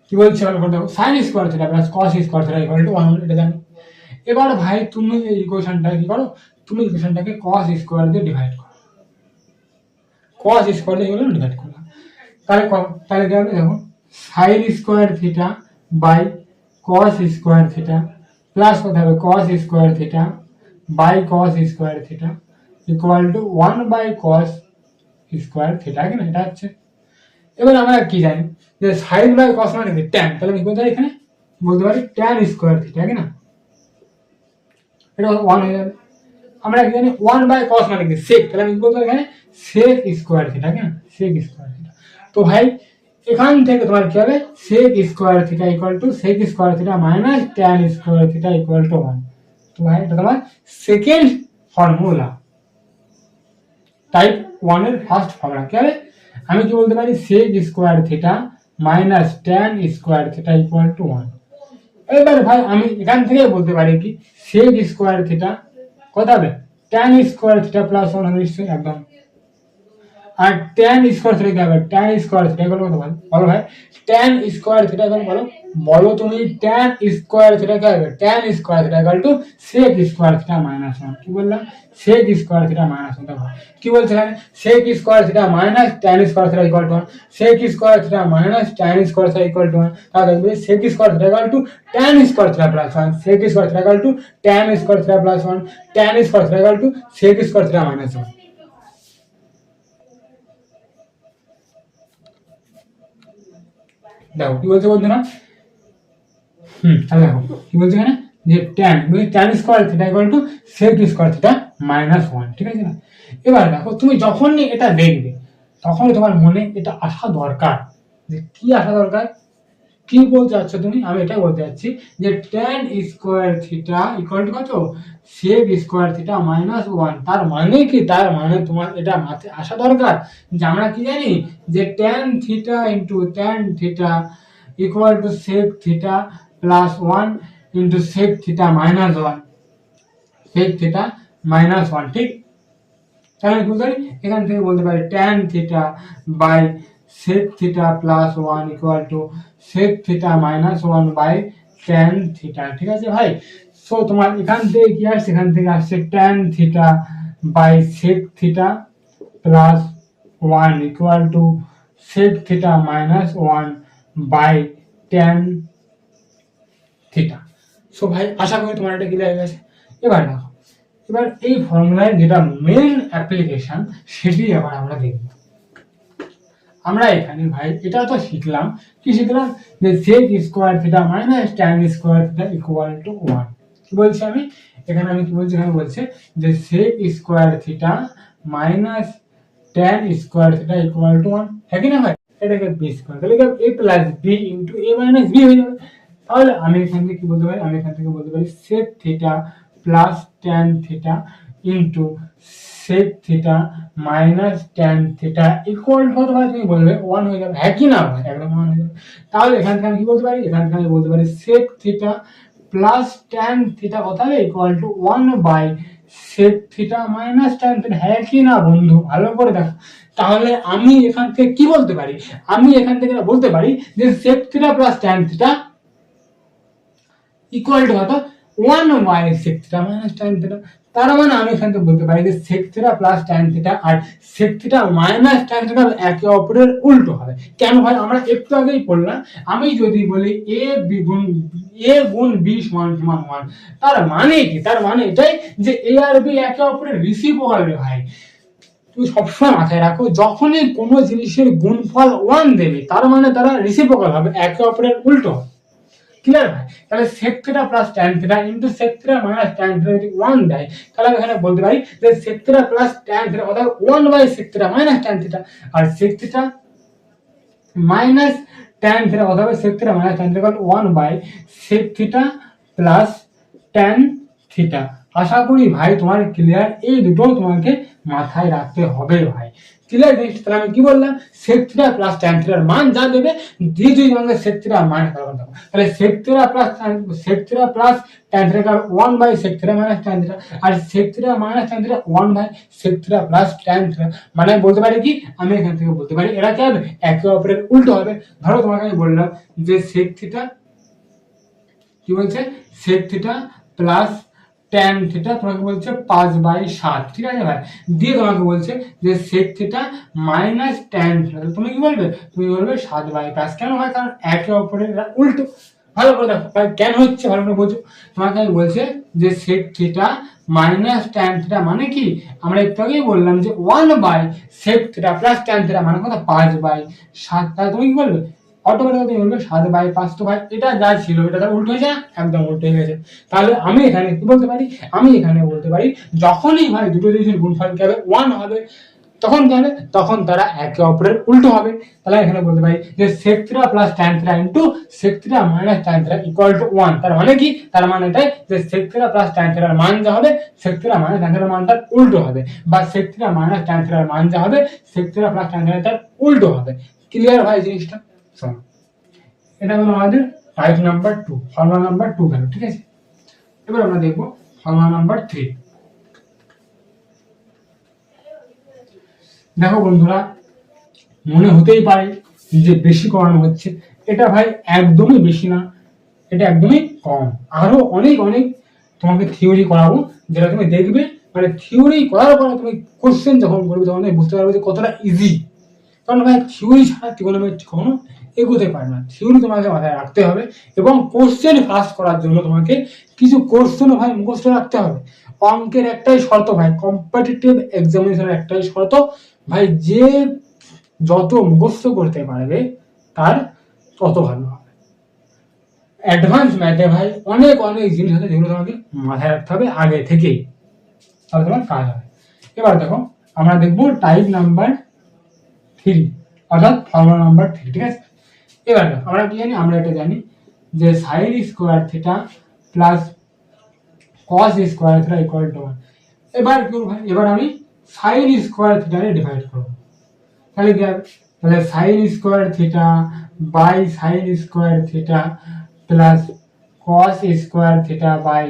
কি বলছি ভালো করে দেখো, sine square theta plus cos square theta equal to 1, এটা জানি। এবার ভাই তুমি এই ইকুয়েশনটা কি করো, তুমি ইকুয়েশনটাকে কস স্কোয়ার দিয়ে ডিভাইড করো, কস স্কোয়ার দিয়ে এগুলো ডিভাইড করলাম, তাহলে তাহলে কি হবে দেখো, sine square theta by cos square theta plus কত হবে cos square theta by cos square theta equal to 1 by cos square theta, কি না, এটা হচ্ছে। এবার আমরা কি জানি যে সাইন বাই কস মানে কি ট্যান, তাহলে আমি বলতে পারি এখানে বলতে পারি ট্যান স্কোয়ার থিটা, কি না, এটা 1 হয়ে যাবে। আমরা কি জানি 1 বাই কস মানে কি সেক, তাহলে আমি বলতে পারি এখানে সেক স্কোয়ার থিটা, কি না, সেক স্কোয়ার থিটা। তো ভাই এখান থেকে তোমার কি হবে, sec square theta equal to sec square theta minus tan square theta equal to 1। তো ভাই এটা তোমার সেকেন্ড ফর্মুলা, টাইপ 1 এর ফার্স্ট ফর্মুলা কি হবে, আমি কি বলতে পারি sec square theta minus tan square theta equal to 1। এবার ভাই আমি এখান থেকে বলতে পারি কি সেক স্কোয়ার থিটা কত হবে, ট্যান স্কোয়ার থিটা প্লাস 1 হবে নিশ্চয়ই একদম। আর ট্যান স্কোয়ার থিটা কি হবে, ট্যান স্কোয়ার থিটা বলো কত বলো ভাই, ট্যান স্কোয়ার থিটা বলো বলো তুমি, ট্যান স্কোয়ার থিটা কি হবে, tan square theta equal to sec square theta minus 1। কি বললাম, সেক স্কোয়ার থিটা মাইনাস 1। দেখো কি বলছে এখানে, sec square theta minus tan square theta equal to 1, sec square theta minus tan square theta equal to 1। তাহলে দেখবে sec square theta equal to tan square theta plus 1, sec square theta equal to tan square theta plus 1, tan square theta equal to sec square theta minus 1। দেখো কি বলছে বন্ধুরা, তাহলে দেখো কি বলছে এখানে যে tan square theta equal to sec square theta minus 1, ঠিক আছে না। এবার দেখো তুমি যখনই এটা দেখবে তখনই তোমার মনে এটা আসা দরকার, যে কি আসা দরকার, কি বলতে চাচ্ছ তুমি? আমি এটাই বলতে চাচ্ছি যে tan square theta equal to কত, sec স্কোয়ার থিটা মাইনাস 1। তার মানে কি, তার মানে তোমার এটা মাথায় আসা দরকার যে আমরা কি জানি যে tan theta into tan theta equal to sec theta plus 1 into sec theta minus 1, sec theta minus 1, ঠিক? তাহলে কি বলতে পারি, এখান থেকে বলতে পারি tan theta by sec theta plus 1 equal to sec theta minus 1 by tan theta, ঠিক আছে ভাই? সো তোমার এখান থেকে কি আসছে, এখান থেকে আসছে tan theta by sec theta plus 1 equal to sec theta minus 1 by tan theta. So ভাই আশা করি তোমার এটা ক্লিয়ার হয়ে গেছে। এবার দেখো, এবার এই ফর্মুলার যেটা মেন অ্যাপ্লিকেশন সেটি আবার আমরা দেখব। আমরা এখানে ভাই এটা তো শিখলাম, কি শিখলাম, যে sec square theta minus tan square theta equal to 1। কি বলছি আমি এখানে, আমি কি বলছি, এখানে বলছে যে sec square theta minus tan square theta equal to 1, হ্যাঁ কি না ভাই? এটাকে b স্কোয়ার, তাহলে a plus b into a minus b হয়ে যাবে। তাহলে আমি এখান থেকে কি বলতে পারি, আমি এখান থেকে বলতে পারি sec theta plus tan theta into sec theta minus tan theta equal to কত ভাই, তুমি বলবে 1 হয়ে যাবে, হ্যাঁ কি না ভাই? একদম 1 হয়ে যাবে। তাহলে এখান থেকে আমি কি বলতে পারি, এখান থেকে আমি বলতে পারি sec theta plus tan theta কত হবে, equal to 1 by sec theta minus tan theta, হ্যাঁ কি না বন্ধু? ভালো করে দেখো। তাহলে আমি এখান থেকে কি বলতে পারি, আমি এখান থেকে বলতে পারি যে sec theta plus tan theta equal to কত, 1 by sec theta minus tan theta. তার মানে আমি এখান থেকে বলতে পারি যে sec theta plus tan theta আর sec theta minus tan theta একে অপরের উল্টো হবে। কেন ভাই? আমরা একটু আগেই পড়লাম, আমি যদি বলি a গুণ b সমান 1, তার মানে কি, তার মানে এটাই যে a আর b একে অপরের রেসিপ্রোকাল রে ভাই। তুমি সবসময় মাথায় রাখো, যখনই কোনো জিনিসের গুণফল 1 দেবে তার মানে তারা রেসিপ্রোকাল হবে, একে অপরের উল্টো হবে। ক্লিয়ার ভাই? তাহলে sec theta plus tan theta into sec theta minus tan theta যদি 1 দেয়, তাহলে আমি এখানে বলতে পারি যে sec theta plus tan theta অর্থাৎ 1 by sec theta minus tan theta, আর sec theta minus tan theta অর্থাৎ sec theta minus tan theta 1 by sec theta plus tan theta. আশা করি ভাই তোমার ক্লিয়ার, এই দুটো তোমাকে মাথায় রাখতে হবে ভাই। ক্লিয়ার? নেক্সট তাহলে আমি কি বললাম, sec থিটা প্লাস tan থিটার মান যা দেবে দিয়ে যদি তোমাকে sec থিটা মান করবে, তাহলে sec theta plus tan theta 1 by sec theta minus tan theta, আর sec theta minus tan theta 1 by sec theta plus tan theta. মানে আমি বলতে পারি কি, আমি এখান থেকে বলতে পারি এরা কি হবে, একে অপরের উল্টো হবে। ধরো তোমাকে আমি বললাম যে sec থিটা কি বলছে, sec theta plus tan theta তোমাকে বলছে 5/7, ঠিক আছে ভাই? দিয়ে তোমাকে বলছে যে sec theta minus tan theta, তুমি কি বলবে, তুমি বলবে 7/5। কেন হয়? কারণ একে অপরের উল্টো। ভালো করে দেখো ভাই কেন হচ্ছে, ভালো করে বোঝো। তোমাকে আমি বলছে যে sec theta minus tan theta মানে কি, আমরা একটু আগেই বললাম যে 1 by sec theta plus tan theta মানে কত, 5/7। তাহলে তুমি কি বলবে, অটোমেটিক তুমি বলবে 7/5। তো ভাই এটা যা ছিল এটা তো উল্টো হয়ে যায়, একদম উল্টো হয়ে গেছে। তাহলে আমি এখানে কি বলতে পারি, আমি এখানে বলতে পারি যখনই ভাই দুটো জিনিসের গুণফল কি হবে, 1 হবে, তখন কি হবে, তখন তারা একে অপরের উল্টো হবে। তাহলে এখানে বলতে পারি যে sec theta plus tan theta into sec theta minus tan theta equal to 1। তার মানে কি, তার মানে এটাই যে sec থিটা প্লাস tan থিটার মান যা হবে sec থিটা মাইনাস tan থিটার মানটার উল্টো হবে, বা sec থিটা মাইনাস tan থিটার মান যা হবে sec থিটা প্লাস tan থিটার উল্টো হবে। ক্লিয়ার ভাই জিনিসটা? শোনো, এটা হলো আমাদের টাইপ নাম্বার 2, ফর্মুলা নাম্বার 2 গেল, ঠিক আছে? এবার আমরা দেখবো ফর্মুলা নাম্বার 3। দেখো বন্ধুরা, মনে হতেই পারে যে বেশি করানো হচ্ছে, এটা ভাই একদমই বেশি না, এটা একদমই কম। আরো অনেক অনেক তোমাকে থিওরি করাবো, যেটা তুমি দেখবে, মানে থিওরি করার পরে তুমি কোশ্চেন যখন করবে তখন তুমি বুঝতে পারবে যে কতটা ইজি। কারণ ভাই থিওরি ছাড়া ট্রিগোনোমেট্রি কখনো এগোতে পারে না, থিওরি তোমাকে মাথায় রাখতে হবে, এবং কোশ্চেন পাস করার জন্য তোমাকে কিছু কোশ্চেনও ভাই মুখস্থ রাখতে হবে। অঙ্কের একটাই শর্ত ভাই, কম্পিটিটিভ এক্সামিনেশনের একটাই শর্ত ভাই, যে যত মুখস্থ করতে পারবে তার তত ভালো হবে। অ্যাডভান্স ম্যাথে ভাই অনেক অনেক জিনিস আছে যেগুলো তোমাকে মাথায় রাখতে হবে আগে থেকেই, তাহলে তোমার কাজ হবে। এবার দেখো আমরা দেখবো টাইপ নাম্বার 3 অর্থাৎ ফর্মুলা নাম্বার 3, ঠিক আছে? এবার আমরা কি জানি, আমরা এটা জানি যে sine square theta plus cos square theta equal to 1। এবার কি করব ভাই, এবার আমি সাইন স্কোয়ার থিটারে ডিভাইড করব। তাহলে কি হবে, তাহলে sine square theta by sine square theta plus cos square theta by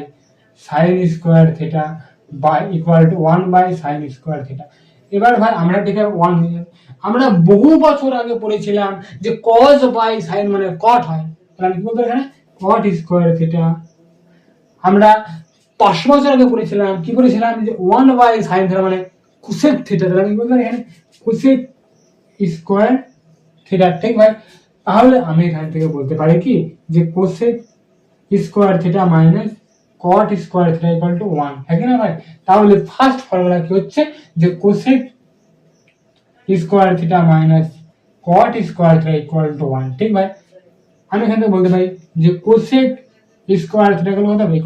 sine square theta by equal to 1 by sine square theta. এবার ভাই আমরা ঠিক 1 হয়ে যাবে। আমরা বহু বছর আগে পড়েছিলাম যে কস বাই সাইন মানে কট হয়, তাহলে আমি কি বলবো এখানে কট স্কোয়ার থিটা। আমরা 500 বছর আগে পড়েছিলাম, কি পড়েছিলাম যে 1 বাই সাইন থিটা মানে কোসেক থিটা, তাহলে আমি কি বলবো এখানে কোসেক স্কোয়ার থিটা। ঠিক ভাই, তাহলে আমি এখান থেকে বলতে পারি কি যে cosec square theta minus cot square theta equal to 1, হ্যাঁ কি না ভাই? তাহলে ফার্স্ট ফর্মুলা কি হচ্ছে যে cosec square theta minus cot square theta equal to 1। ঠিক ভাই, আমি এখান থেকে বলতে পারি যে cosec square theta equal two হবে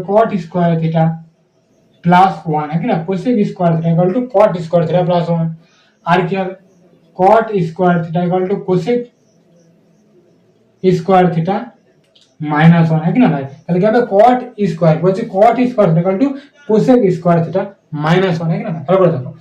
কট স্কোয়ার থিটা প্লাস 1, হ্যাঁ কি না? Cosec square theta equal two cot square theta plus 1। আর কি হবে cot square theta equal to cosec square theta minus 1, হ্যাঁ কি না ভাই? তাহলে কি হবে কট স্কোয়ার বলছে cot square theta equal to cosec square theta minus 1, হ্যাঁ কি না? ভালো করে দেখো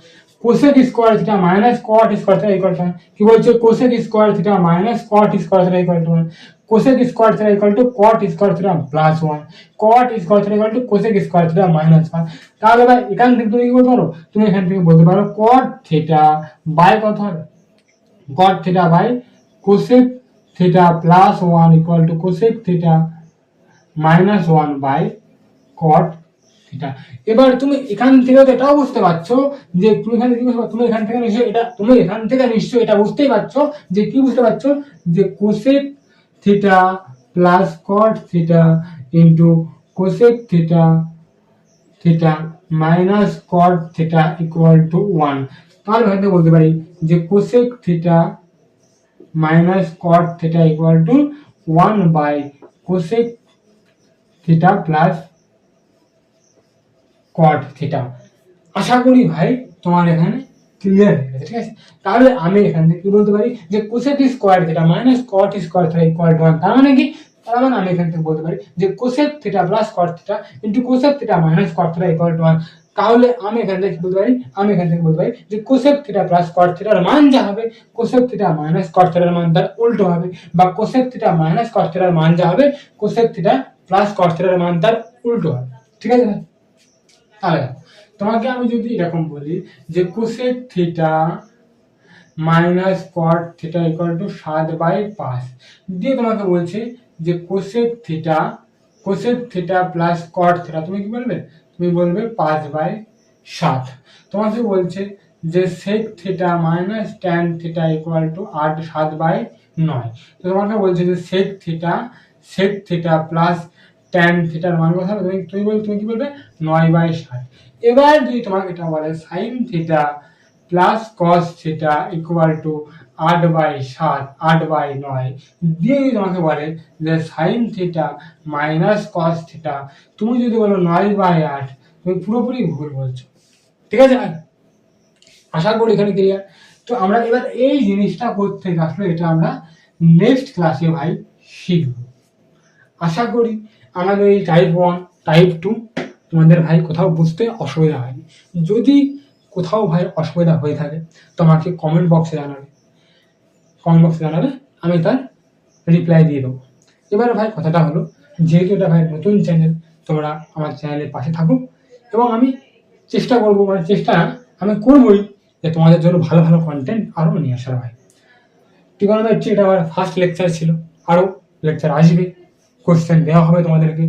cosec square theta minus cot square theta equal to কি বলছে cosec square theta minus cot square theta equal to 1, cosec square theta equal two cot square theta plus 1, cot square theta equal to cosec square theta minus 1। তাহলে ভাই এখান থেকে তুমি কি বলতে পারো, তুমি এখান থেকে বলতে পারো কট থিটা বাই কত হবে cot theta by cosec theta plus 1 equal to cosec theta minus 1 by cot theta. এবার তুমি এখান থেকে এটাও বুঝতে পারছো যে তুমি এখান থেকে তুমি এখান থেকে নিশ্চয়ই এটা বুঝতেই পারছো যে কি বুঝতে পারছো যে cosec theta plus cot theta into cosec theta theta minus cot theta equal to 1। তাহলে এখান থেকে বলতে পারি যে cosec theta minus cot theta equal to 1 by cosec theta plus cot theta. আশা করি ভাই তোমার এখানে ক্লিয়ার হয়ে গেছে, ঠিক আছে? তাহলে আমি এখান থেকে কি বলতে পারি যে cosec square theta minus cot square theta equal to 1। তার মানে কি, তার মানে আমি এখান থেকে বলতে পারি যে cosec theta plus cot theta into cosec theta minus cot theta equal to 1। তাহলে আমি এখান থেকে বলতে পারি যে কোসেক থিটা প্লাস কট থিটার মান যা হবে কোসেক থিটা মাইনাস কট থিটার মান তার উল্টো হবে, বা কোসেক থিটা মাইনাস কট থিটার মান যা হবে কোসেক থিটা প্লাস কট থিটার মান তার উল্টো হবে। ঠিক আছে ভাই? তাহলে তোমাকে আমি যদি এরকম বলি যে cosec theta minus cot theta equal to 7/5 দিয়ে তোমাকে বলছে যে cosec theta plus cot theta, তুমি কি বলবে? তুমি বলবে 5/7। তোমাকে বলছে যে sec theta minus tan theta equal to 7/9। তো তোমাকে বলছে যে সেক থিটা প্লাস ট্যান থিটার মান কথা হবে, তুমি কি বলবে 9/7। এবার যদি তোমাকে এটা বলে sine theta plus cos theta equal two 8/9 দিয়ে যদি তোমাকে বলে যে sine theta minus cos theta, তুমি যদি বলো 9/8, তুমি পুরোপুরি ভুল বলছো। ঠিক আছে ভাই? আশা করি এখানে ক্লিয়ার। তো আমরা এবার এই জিনিসটা করতে আসলে এটা আমরা নেক্সট ক্লাসে ভাই শিখব। আশা করি আমাদের এই টাইপ 1 টাইপ 2 তোমাদের ভাই কোথাও বুঝতে অসুবিধা হয়নি। যদি কোথাও ভাই অসুবিধা হয়ে থাকে তোমাকে কমেন্ট বক্সে জানাবে, আমি তার রিপ্লাই দিয়ে দেবো। এবার ভাই কথাটা হলো, যেহেতু এটা ভাই নতুন চ্যানেল, তোমরা আমার চ্যানেলের পাশে থাকো এবং আমি চেষ্টা করবো, আমি করবোই যে তোমাদের জন্য ভালো ভালো কন্টেন্ট আরও নিয়ে আসার। ভাই ট্রিগোনোমেট্রি এটা আমার ফার্স্ট লেকচার ছিল, আরও লেকচার আসবে, কোশ্চেন দেওয়া হবে তোমাদেরকে,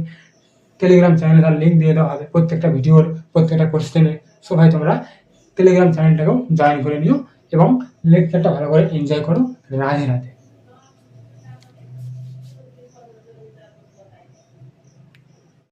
টেলিগ্রাম চ্যানেলে তার লিঙ্ক দিয়ে দেওয়া হবে প্রত্যেকটা ভিডিওর প্রত্যেকটা কোশ্চেনে। সো ভাই তোমরা টেলিগ্রাম চ্যানেলটাকেও জয়েন করে নিও এবং লেকচারটা ভালো করে এনজয় করো। রাধে রাধে।